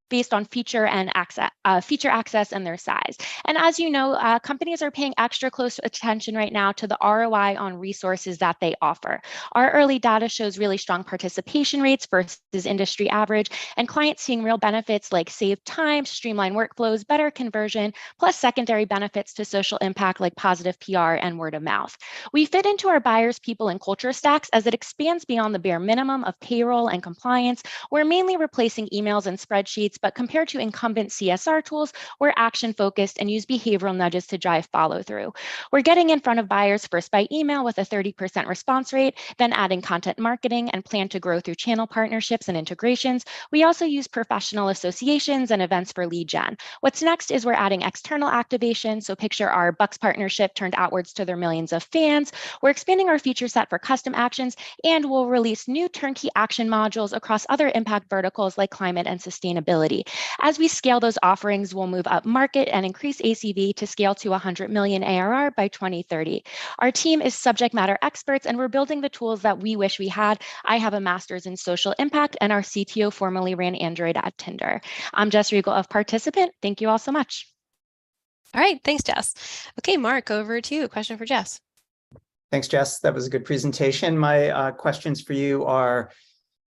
based on feature access and their size. And as you know, companies are paying extra close attention right now to the ROI on resources that they offer. Our early data shows really strong participation rates versus industry average, and clients seeing real benefits like saved time, streamlined workflows, better conversion, plus secondary benefits to social impact like positive PR and word of mouth. We fit into our buyers, people, and culture stacks as it expands beyond the bare minimum of payroll and compliance. We're mainly replacing emails and spreadsheets but compared to incumbent CSR tools, we're action-focused and use behavioral nudges to drive follow-through. We're getting in front of buyers first by email with a 30% response rate, then adding content marketing and plan to grow through channel partnerships and integrations. We also use professional associations and events for lead gen. What's next is we're adding external activation. So picture our Bucks partnership turned outwards to their millions of fans. We're expanding our feature set for custom actions, and we'll release new turnkey action modules across other impact verticals like climate and sustainability. As we scale those offerings, we'll move up market and increase ACV to scale to 100 million ARR by 2030. Our team is subject matter experts, and we're building the tools that we wish we had. I have a master's in social impact, and our CTO formerly ran Android at Tinder. I'm Jess Riegel of Participant. Thank you all so much. All right, thanks, Jess. Okay, Mark, over to you. A question for Jess. Thanks, Jess. That was a good presentation. My questions for you are,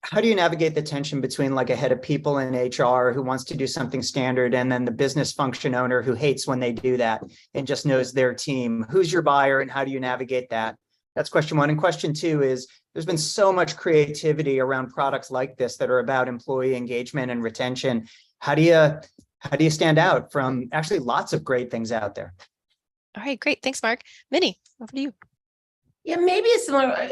how do you navigate the tension between like a head of people in HR who wants to do something standard and then the business function owner who hates when they do that and just knows their team? Who's your buyer and how do you navigate that? That's question one. And question two is, there's been so much creativity around products like this that are about employee engagement and retention. How do you stand out from actually lots of great things out there? All right, great. Thanks, Mark. Minnie, over to you. Yeah, maybe a similar,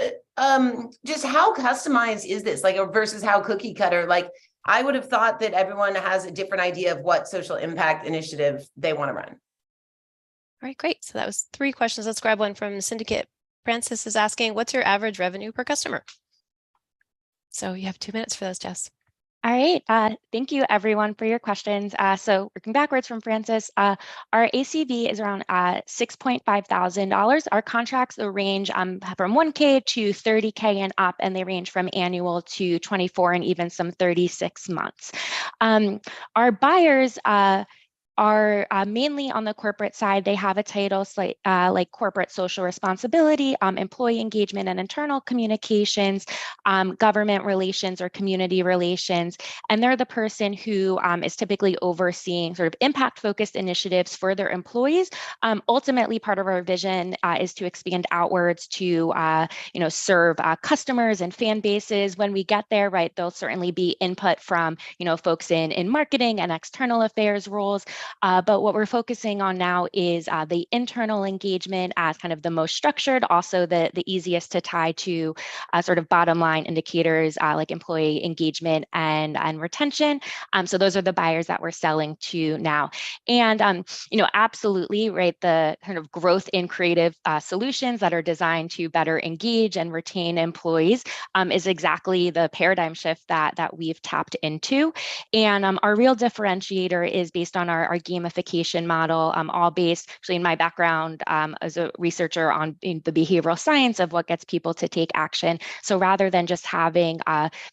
just how customized is this, like, versus how cookie cutter? Like, I would have thought that everyone has a different idea of what social impact initiative they want to run. All right, great. So that was 3 questions. Let's grab one from Syndicate. Francis is asking, what's your average revenue per customer? So you have 2 minutes for those, Jess. All right. Thank you, everyone, for your questions. So working backwards from Francis, our ACV is around $6,500. Our contracts range from $1K to $30K and up, and they range from annual to 24 and even some 36 months. Our buyers are mainly on the corporate side. They have a title like corporate social responsibility, employee engagement and internal communications, government relations or community relations. And they're the person who is typically overseeing sort of impact-focused initiatives for their employees. Ultimately, part of our vision is to expand outwards to serve customers and fan bases. When we get there, right, there'll certainly be input from folks in marketing and external affairs roles. But what we're focusing on now is the internal engagement as kind of the most structured, also the easiest to tie to sort of bottom line indicators like employee engagement and retention. So those are the buyers that we're selling to now. And, absolutely, right, the kind of growth in creative solutions that are designed to better engage and retain employees is exactly the paradigm shift that we've tapped into. And our real differentiator is based on our gamification model, all based, actually in my background as a researcher on the behavioral science of what gets people to take action. So rather than just having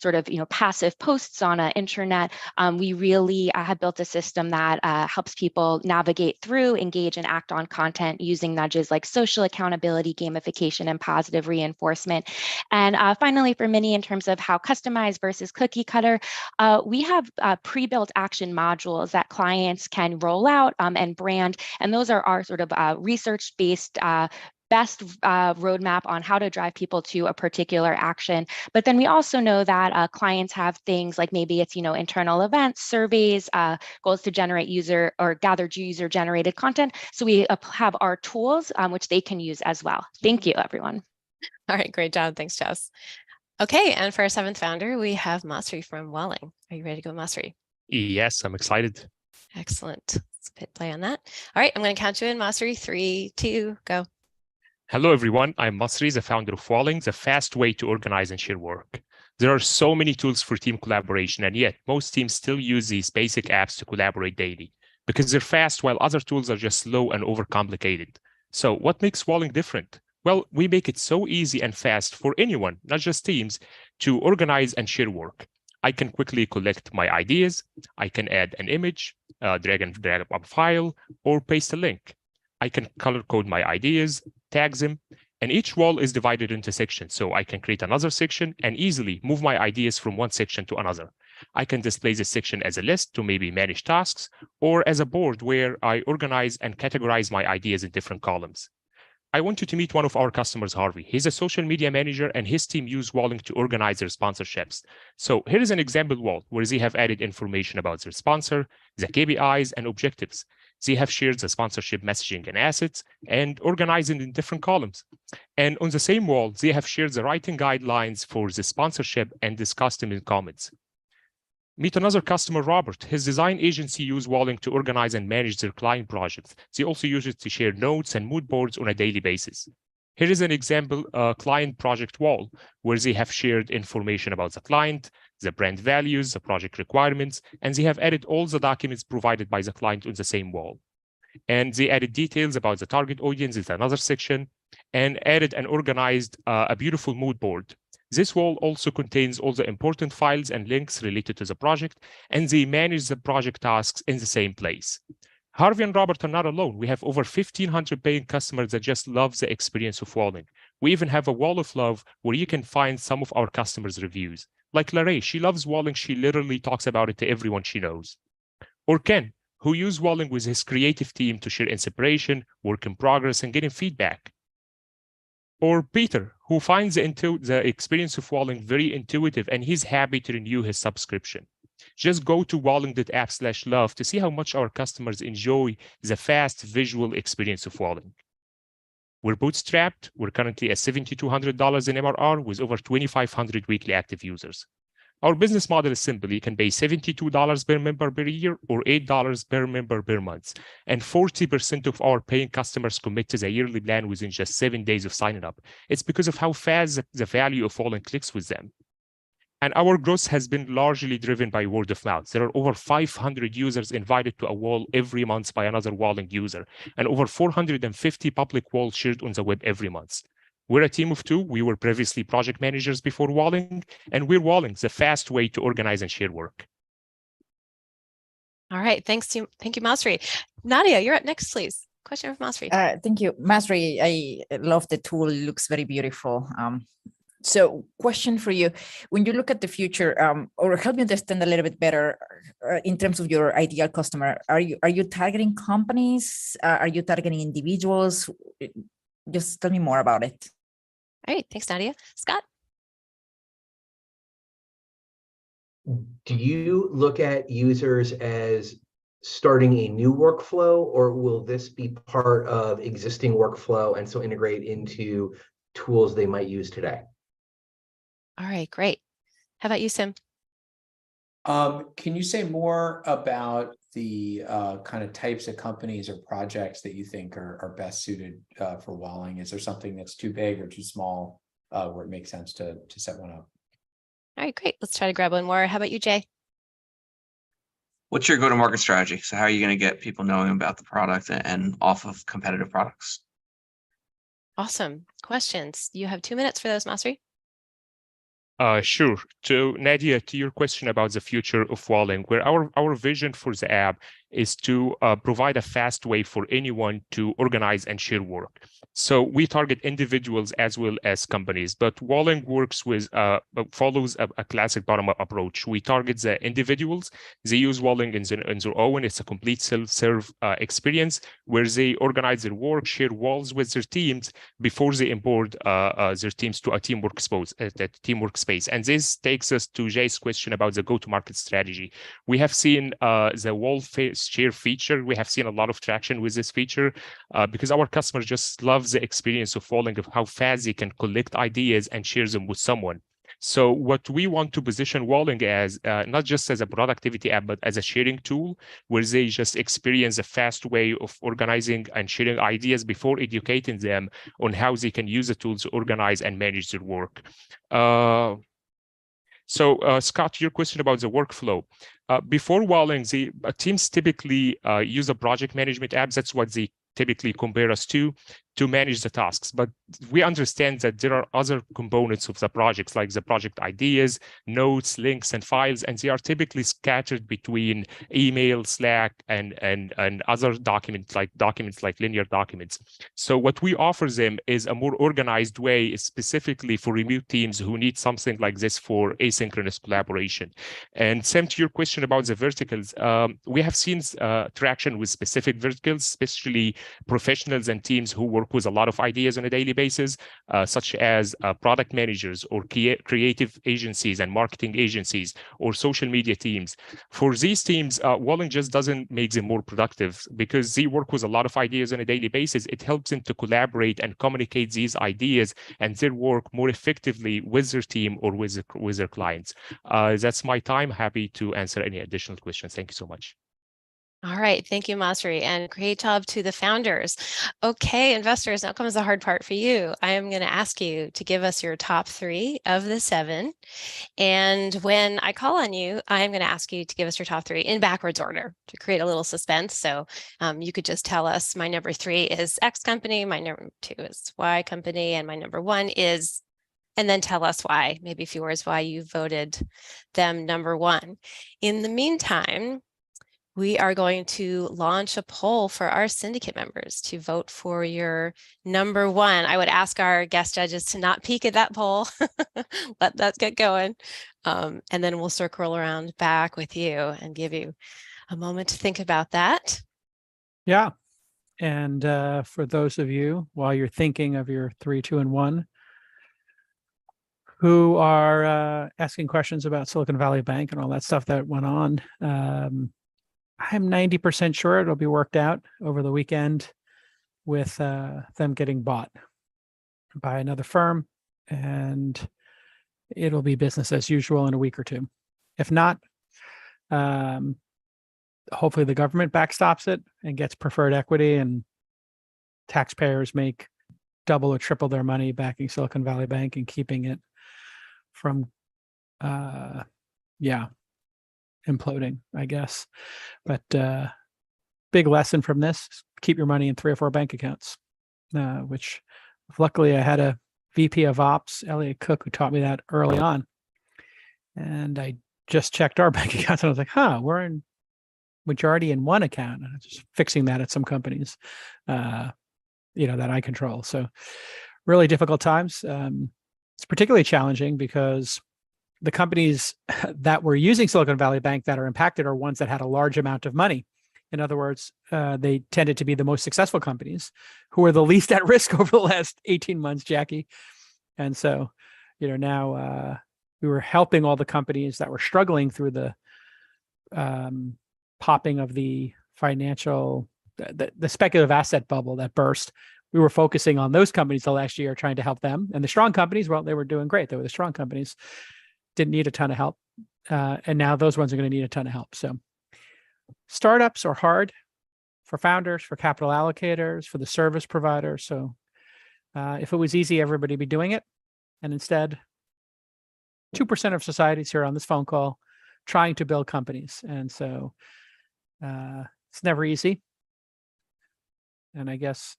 sort of passive posts on an intranet, we really have built a system that helps people navigate through, engage, and act on content using nudges like social accountability, gamification, and positive reinforcement. And finally, for Minnie, in terms of how customized versus cookie cutter, we have pre-built action modules that clients can roll out and brand. And those are our sort of research-based best roadmap on how to drive people to a particular action. But then we also know that clients have things like maybe it's, internal events, surveys, goals to generate user or gather user-generated content. So we have our tools, which they can use as well. Thank you, everyone. All right, great job. Thanks, Jess. Okay, and for our 7th founder, we have Masry from Welling. Are you ready to go, Masry? Yes, I'm excited. Excellent. Let's hit play on that. All right, I'm going to count you in, Masry. 3, 2, go. Hello, everyone. I'm Masry, the founder of Welling, the fast way to organize and share work. There are so many tools for team collaboration, and yet most teams still use these basic apps to collaborate daily because they're fast while other tools are just slow and overcomplicated. So what makes Welling different? Well, we make it so easy and fast for anyone, not just teams, to organize and share work. I can quickly collect my ideas. I can add an image, drag up a file, or paste a link. I can color code my ideas, tag them, and each wall is divided into sections, so I can create another section and easily move my ideas from one section to another. I can display this section as a list to maybe manage tasks, or as a board where I organize and categorize my ideas in different columns. I want you to meet one of our customers, Harvey. He's a social media manager and his team use Walling to organize their sponsorships. So here is an example wall where they have added information about their sponsor, the KPIs and objectives. They have shared the sponsorship messaging and assets and organized it in different columns. And on the same wall, they have shared the writing guidelines for the sponsorship and discussed them in comments. Meet another customer, Robert. His design agency used Walling to organize and manage their client projects. They also use it to share notes and mood boards on a daily basis. Here is an example client project wall where they have shared information about the client, the brand values, the project requirements, and they have added all the documents provided by the client on the same wall. And they added details about the target audience in another section and added and organized a beautiful mood board. This wall also contains all the important files and links related to the project, and they manage the project tasks in the same place. Harvey and Robert are not alone. We have over 1,500 paying customers that just love the experience of Walling. We even have a wall of love where you can find some of our customers' reviews. Like Larry, she loves Walling. She literally talks about it to everyone she knows. Or Ken, who used Walling with his creative team to share inspiration, work in progress, and getting feedback. Or Peter, who finds the experience of Walling very intuitive, and he's happy to renew his subscription. Just go to walling.app/love to see how much our customers enjoy the fast visual experience of Walling. We're bootstrapped. We're currently at $7,200 in MRR with over 2,500 weekly active users. Our business model is simple. You can pay $72 per member per year or $8 per member per month. And 40% of our paying customers commit to the yearly plan within just 7 days of signing up. It's because of how fast the value of Walling clicks with them. And our growth has been largely driven by word of mouth. There are over 500 users invited to a wall every month by another Walling user, and over 450 public walls shared on the web every month. We're a team of two. We were previously project managers before Walling, and we're Walling, the fast way to organize and share work. All right, thank you, Masry. Nadia, you're up next, please. Question from Masry. Thank you, Masry. I love the tool. It looks very beautiful. So question for you, when you look at the future, or help me understand a little bit better in terms of your ideal customer, are you targeting companies? Are you targeting individuals? Just tell me more about it. All right, thanks, Nadia. Scott? Do you look at users as starting a new workflow, or will this be part of existing workflow and so integrate into tools they might use today? All right, great. How about you, Sim? Can you say more about the kind of types of companies or projects that you think are best suited for Walling? Is there something that's too big or too small where it makes sense to set one up? All right, great. Let's try to grab one more. How about you, Jay? What's your go-to-market strategy? So how are you going to get people knowing about the product and off of competitive products? Awesome. Questions. You have 2 minutes for those, Masry. Sure. To Nadia, to your question about the future of Walling, where our vision for the app is to provide a fast way for anyone to organize and share work. So we target individuals as well as companies, but Walling works with follows a classic bottom-up approach. We target the individuals. They use Walling in their own. It's a complete self-serve experience where they organize their work, share walls with their teams before they import their teams to a teamwork space. And this takes us to Jay's question about the go-to-market strategy. We have seen the wall share feature. We have seen a lot of traction with this feature because our customers just love the experience of Walling, of how fast they can collect ideas and share them with someone. So what we want to position Walling as, not just as a productivity app, but as a sharing tool where they just experience a fast way of organizing and sharing ideas before educating them on how they can use the tools to organize and manage their work. So Scott, your question about the workflow. Before Walling, teams typically use a project management app. That's what they typically compare us to manage the tasks. But we understand that there are other components of the projects, like the project ideas, notes, links, and files, and they are typically scattered between email, Slack, and other documents like linear documents. So what we offer them is a more organized way, specifically for remote teams who need something like this for asynchronous collaboration. And Sam, to your question about the verticals, we have seen traction with specific verticals, especially professionals and teams who work work with a lot of ideas on a daily basis, such as product managers or creative agencies and marketing agencies or social media teams. For these teams, Walling just doesn't make them more productive because they work with a lot of ideas on a daily basis. It helps them to collaborate and communicate these ideas and their work more effectively with their team or with their clients. That's my time. Happy to answer any additional questions. Thank you so much. All right, thank you, Masry, and great job to the founders. Okay, investors, now comes the hard part for you. I am going to ask you to give us your top 3 of the 7. And when I call on you, I'm going to ask you to give us your top 3 in backwards order to create a little suspense. So you could just tell us my number 3 is X company, my number 2 is Y company, and my number 1 is, and then tell us why, maybe a few words why you voted them number 1. In the meantime, we are going to launch a poll for our syndicate members to vote for your number 1. I would ask our guest judges to not peek at that poll. Let that get going. And then we'll circle around back with you and give you a moment to think about that. Yeah. And for those of you, while you're thinking of your 3, 2, and 1, who are asking questions about Silicon Valley Bank and all that stuff that went on, I'm 90% sure it'll be worked out over the weekend with them getting bought by another firm, and it'll be business as usual in a week or 2. If not, hopefully the government backstops it and gets preferred equity, and taxpayers make double or triple their money backing Silicon Valley Bank and keeping it from, imploding, I guess. But big lesson from this, keep your money in 3 or 4 bank accounts, which luckily I had a VP of Ops, Elliot Cook, who taught me that early on. And I just checked our bank accounts and I was like, we're in majority in 1 account. And I'm just fixing that at some companies, that I control. So really difficult times. It's particularly challenging because the companies that were using Silicon Valley Bank that are impacted are ones that had a large amount of money. In other words, they tended to be the most successful companies who were the least at risk over the last 18 months, Jackie. And so, now we were helping all the companies that were struggling through the popping of the financial, the speculative asset bubble that burst. We were focusing on those companies the last year, trying to help them. And the strong companies, well, they were doing great. They were the strong companies. Didn't need a ton of help. And now those ones are going to need a ton of help. So startups are hard for founders, for capital allocators, for the service providers. So if it was easy, everybody would be doing it. And instead, 2% of society is here on this phone call trying to build companies. And so it's never easy. And I guess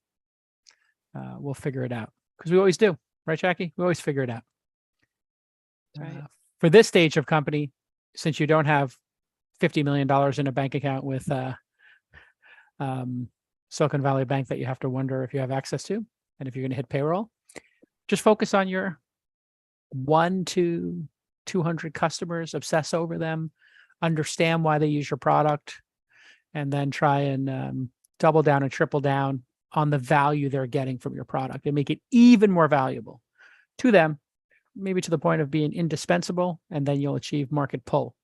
we'll figure it out because we always do. Right, Jackie? We always figure it out. Right. For this stage of company, since you don't have $50 million in a bank account with Silicon Valley Bank that you have to wonder if you have access to, and if you're going to hit payroll, just focus on your 1 to 200 customers, obsess over them, understand why they use your product, and then try and double down and triple down on the value they're getting from your product and make it even more valuable to them, maybe to the point of being indispensable, and then you'll achieve market pull,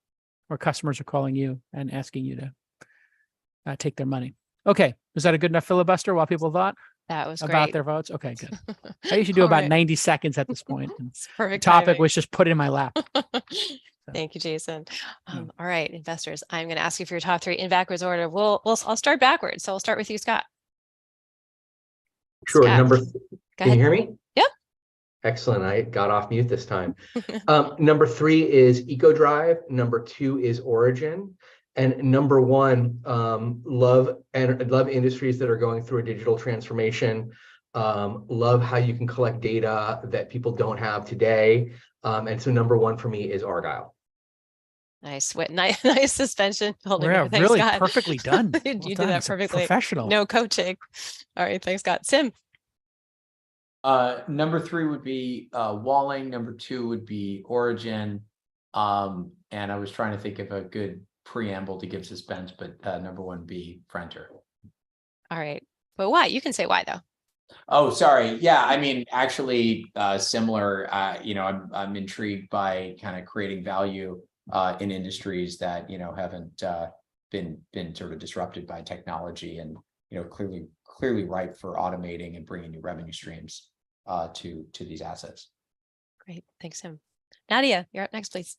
where customers are calling you and asking you to take their money. Okay, was that a good enough filibuster while people thought that was about great. Their votes? Okay, good. I usually do about 90 seconds at this point. It's perfect the topic timing. was just put in my lap. Thank you, Jason. All right, investors, I'm going to ask you for your top 3 in backwards order. I'll start backwards. So I'll start with you, Scott. Sure. Scott, Can you hear me? Yep. Excellent. I got off mute this time. Number 3 is Ecodrive. Number 2 is Origin. And number 1, love industries that are going through a digital transformation. Love how you can collect data that people don't have today. And so number 1 for me is Argyle. Nice, nice suspension. Yeah, thanks, really Scott. perfectly done. You Well did done. that It's a perfectly. professional. No coaching. All right, thanks, Scott. Sim. Number 3 would be Walling. Number 2 would be Origin. And I was trying to think of a good preamble to give suspense, but number 1 would be frenter. All right, but why? You can say why though. Oh, sorry. Yeah, I mean, actually, similar. I'm intrigued by kind of creating value in industries that haven't been sort of disrupted by technology, and clearly ripe for automating and bringing new revenue streams to these assets. Great, thanks, Tim. Nadia, you're up next, please.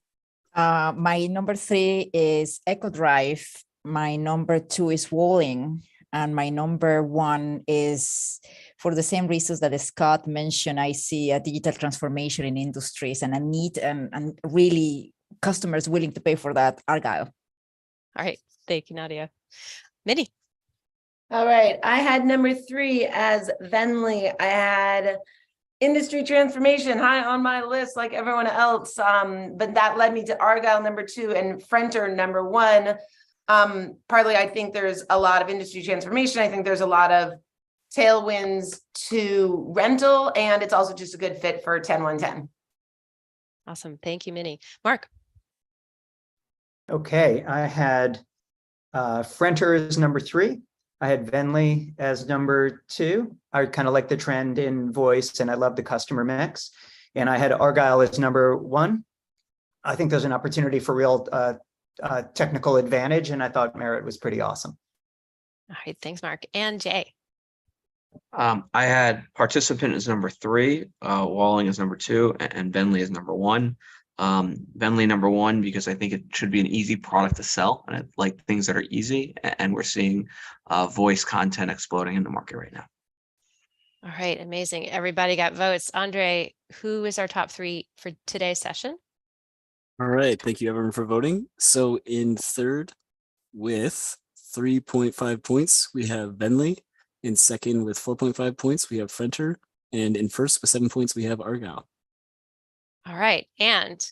My number 3 is Ecodrive. My number 2 is Walling. And my number 1 is, for the same reasons that Scott mentioned, I see a digital transformation in industries and a need and really customers willing to pay for that, Argyle. All right, thank you, Nadia. Minnie. All right, I had number 3 as Vennly. I had industry transformation high on my list like everyone else, but that led me to Argyle number 2 and frenter number 1. Partly, I think there's a lot of industry transformation. I think there's a lot of tailwinds to rental, and it's also just a good fit for 10-1-10. Awesome. Thank you, Minnie. Mark. Okay, I had frenter as number 3. I had Vennly as number 2. I kind of like the trend in voice, and I love the customer mix. And I had Argyle as number 1. I think there's an opportunity for real technical advantage, and I thought Maret was pretty awesome. All right, thanks, Mark. And Jay. I had participant as number 3, Walling as number 2, and Vennly as number 1. Vennly number 1 because I think it should be an easy product to sell, and I like things that are easy, and we're seeing voice content exploding in the market right now. All right, amazing. Everybody got votes. Andre, who is our top 3 for today's session? All right, thank you everyone for voting. So in third with 3.5 points, we have Vennly. In second with 4.5 points, we have frenter. And in first with 7 points, we have Argyle. All right, and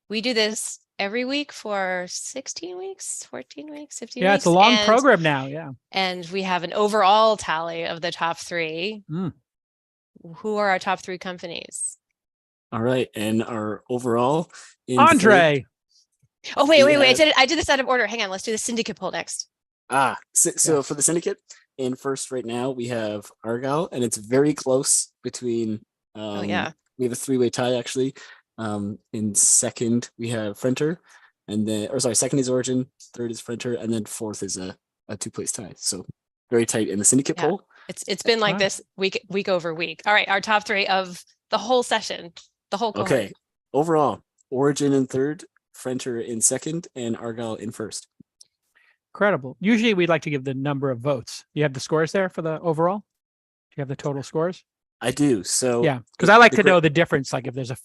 we do this every week for 16 weeks, 14 weeks, 15 weeks. Yeah, it's a long program now, yeah. And we have an overall tally of the top 3. Who are our top 3 companies? All right, and our overall Andre. Oh, wait. I did this out of order. Hang on, let's do the syndicate poll next. So for the syndicate, in first right now, we have Argyle, and it's very close between, we have a 3-way tie actually. In second, we have frenter, and then, second is Origin, third is frenter, and then fourth is a 2-place tie. So very tight in the syndicate poll. It's been like this week over week. All right, our top 3 of the whole session, the whole cohort. Okay, overall, Origin in third, frenter in second, and Argyle in first. Incredible. Usually we'd like to give the number of votes. You have the scores there for the overall? Do you have the total scores? I do. So yeah, because I like to know the difference, like if there's a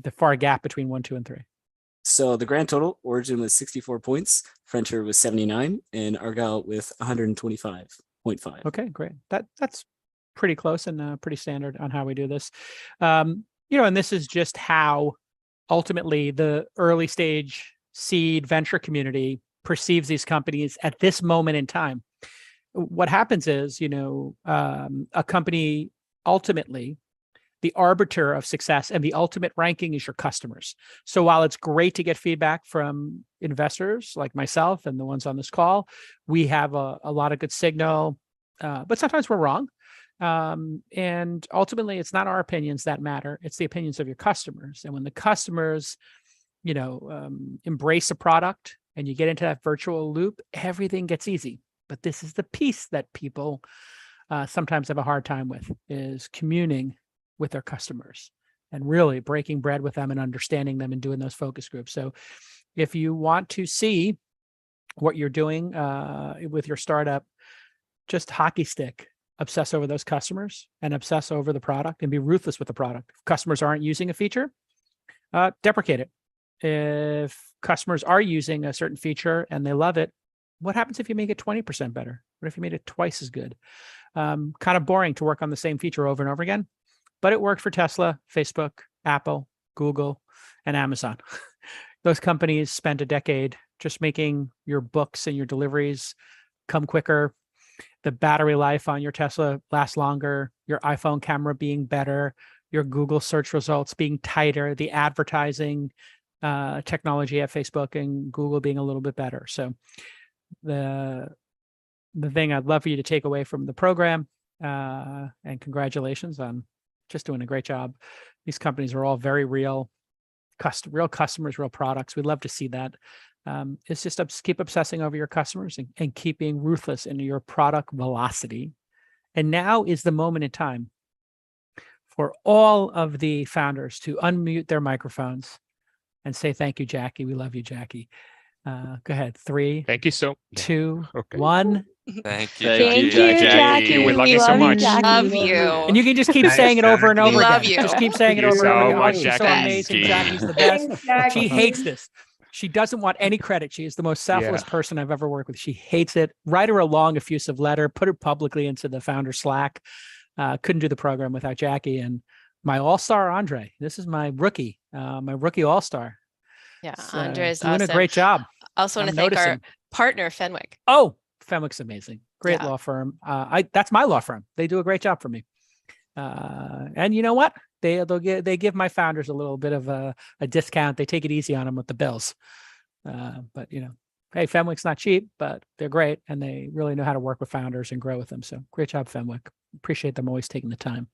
the far gap between 1, 2, and 3. So the grand total, Origin was 64 points, frenter was 79, and Argyle with 125.5. Okay, great. That's pretty close and pretty standard on how we do this. And this is just how ultimately the early stage seed venture community perceives these companies at this moment in time. What happens is, a company ultimately, the arbiter of success and the ultimate ranking is your customers. So while it's great to get feedback from investors like myself and the ones on this call, we have a lot of good signal, but sometimes we're wrong. And ultimately, it's not our opinions that matter. It's the opinions of your customers. And when the customers, embrace a product and you get into that virtual loop, everything gets easy. But this is the piece that people sometimes have a hard time with, is communing with their customers and really breaking bread with them and understanding them and doing those focus groups. So if you want to see what you're doing with your startup, just hockey stick, obsess over those customers and obsess over the product and be ruthless with the product. If customers aren't using a feature, deprecate it. If customers are using a certain feature and they love it, what happens if you make it 20% better? What if you made it twice as good? Kind of boring to work on the same feature over and over again, but it worked for Tesla, Facebook, Apple, Google, and Amazon. Those companies spent a decade just making your books and your deliveries come quicker, the battery life on your Tesla lasts longer, your iPhone camera being better, your Google search results being tighter, the advertising technology at Facebook and Google being a little bit better. So the thing I'd love for you to take away from the program And congratulations on just doing a great job. These companies are all very real customers, real products. We'd love to see that. It's just keep obsessing over your customers and keep being ruthless in your product velocity. And now is the moment in time for all of the founders to unmute their microphones and say, thank you, Jackie. We love you, Jackie. Go ahead. 3, Thank you so 2, Okay. 1. Thank you, Thank you, Jackie. We love you so much. Love you. And you can just keep saying it over and over Love again. you. Just keep saying it Thank you over and over so again. Oh, much, she's so Jackie. amazing. Jackie's the best. Thanks, She Jackie. hates this. She doesn't want any credit. She is the most selfless person I've ever worked with. She hates it. Write her a long, effusive letter. Put her publicly into the founder Slack. Couldn't do the program without Jackie. And my all-star Andre. This is my rookie all-star. Yeah, So, Andre is doing awesome. a great job. Also want I'm to thank our noticing. partner, Fenwick. Oh, Fenwick's amazing. Great Yeah. law firm. That's my law firm. They do a great job for me. And you know what? They give my founders a little bit of a discount. They take it easy on them with the bills. But hey, Fenwick's not cheap, but they're great, and they really know how to work with founders and grow with them. So great job, Fenwick. Appreciate them always taking the time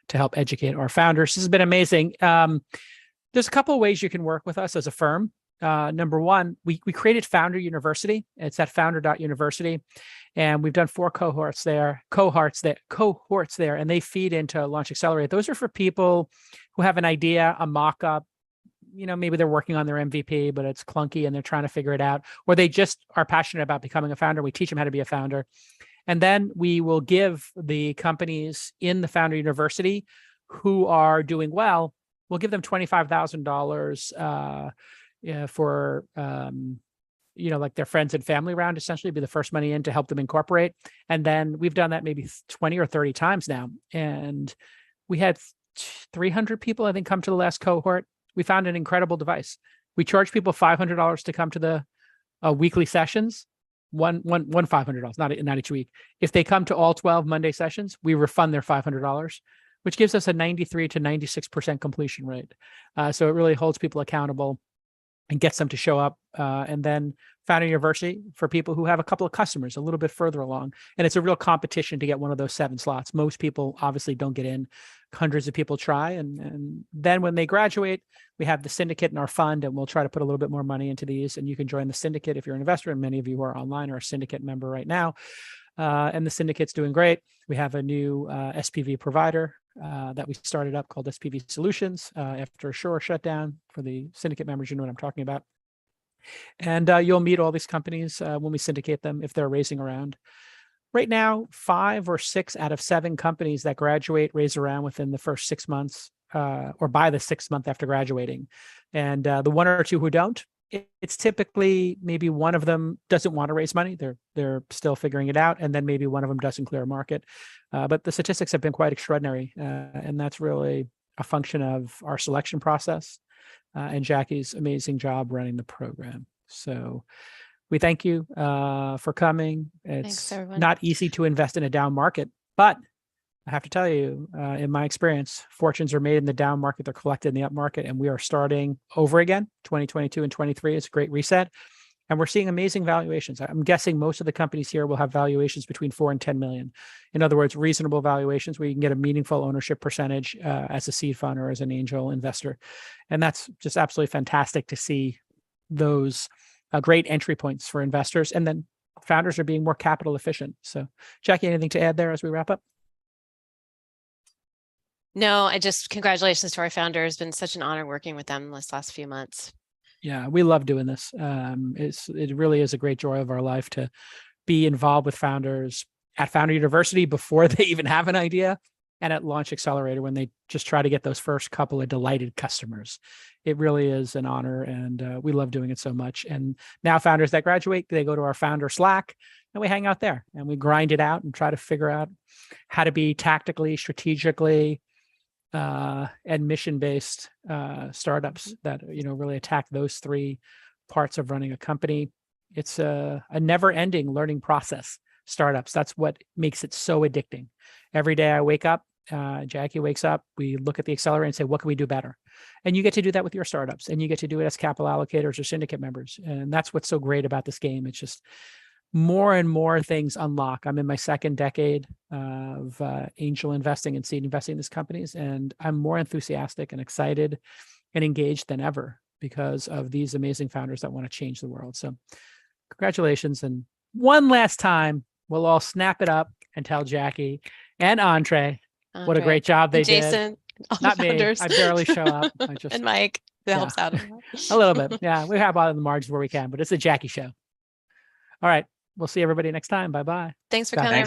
to help educate our founders. This has been amazing. There's a couple of ways you can work with us as a firm. Number one, we created Founder University. It's at founder.university. And we've done 4 cohorts there, and they feed into Launch Accelerator. Those are for people who have an idea, a mock-up, maybe they're working on their MVP, but it's clunky and they're trying to figure it out, or they just are passionate about becoming a founder. We teach them how to be a founder. And then we will give the companies in the Founder University who are doing well, we'll give them $25,000 for like their friends and family round, essentially be the first money in to help them incorporate. And then we've done that maybe 20 or 30 times now. And we had 300 people, I think, come to the last cohort. We found an incredible device. We charge people $500 to come to the weekly sessions, one $500, not each week. If they come to all 12 Monday sessions, we refund their $500, which gives us a 93 to 96% completion rate. So it really holds people accountable and gets them to show up. And then Founder University for people who have a couple of customers a little bit further along. And it's a real competition to get one of those 7 slots. Most people obviously don't get in. Hundreds of people try. And then when they graduate, we have the syndicate in our fund, and we'll try to put a little bit more money into these. And you can join the syndicate if you're an investor. And many of you who are online are a syndicate member right now. And the syndicate's doing great. We have a new SPV provider that we started up called SPV Solutions after a short shutdown. For the syndicate members, you know what I'm talking about. And you'll meet all these companies when we syndicate them if they're raising around. Right now, 5 or 6 out of 7 companies that graduate raise around within the first 6 months or by the 6th month after graduating. And the 1 or 2 who don't, it's typically maybe one of them doesn't want to raise money. They're still figuring it out. And then maybe one of them doesn't clear a market. But the statistics have been quite extraordinary. And that's really a function of our selection process and Jackie's amazing job running the program. So we thank you for coming. It's not easy to invest in a down market, but I have to tell you, in my experience, fortunes are made in the down market, they're collected in the up market, and we are starting over again. 2022 and 23 is a great reset. And we're seeing amazing valuations. I'm guessing most of the companies here will have valuations between 4 and 10 million. In other words, reasonable valuations where you can get a meaningful ownership percentage as a seed fund or as an angel investor. And that's just absolutely fantastic to see those great entry points for investors. And then founders are being more capital efficient. So Jackie, anything to add there as we wrap up? No, congratulations to our founders. It's been such an honor working with them this last few months. Yeah, we love doing this. It really is a great joy of our life to be involved with founders at Founder University before they even have an idea, and at Launch Accelerator when they just try to get those first couple of delighted customers. It really is an honor, and we love doing it so much. And now founders that graduate, they go to our founder Slack, and we hang out there, and we grind it out and try to figure out how to be tactically, strategically, and mission-based startups that really attack those 3 parts of running a company. It's a never-ending learning process. Startups, that's what makes it so addicting. Every day I wake up, Jackie wakes up, we look at the accelerator and say, what can we do better? And you get to do that with your startups, and you get to do it as capital allocators or syndicate members. And that's what's so great about this game. It's just more and more things unlock. I'm in my second decade of angel investing and seed investing in these companies, and I'm more enthusiastic and excited and engaged than ever because of these amazing founders that want to change the world. So congratulations. And one last time, we'll all snap it up and tell Jackie and Andre what a great job they Jason, did. all Not the me. founders. I barely show up. I just And Mike, that helps out. a little bit. Yeah, we have on the margins where we can, but it's a Jackie show. All right. We'll see everybody next time. Bye-bye. Thanks for Bye. coming,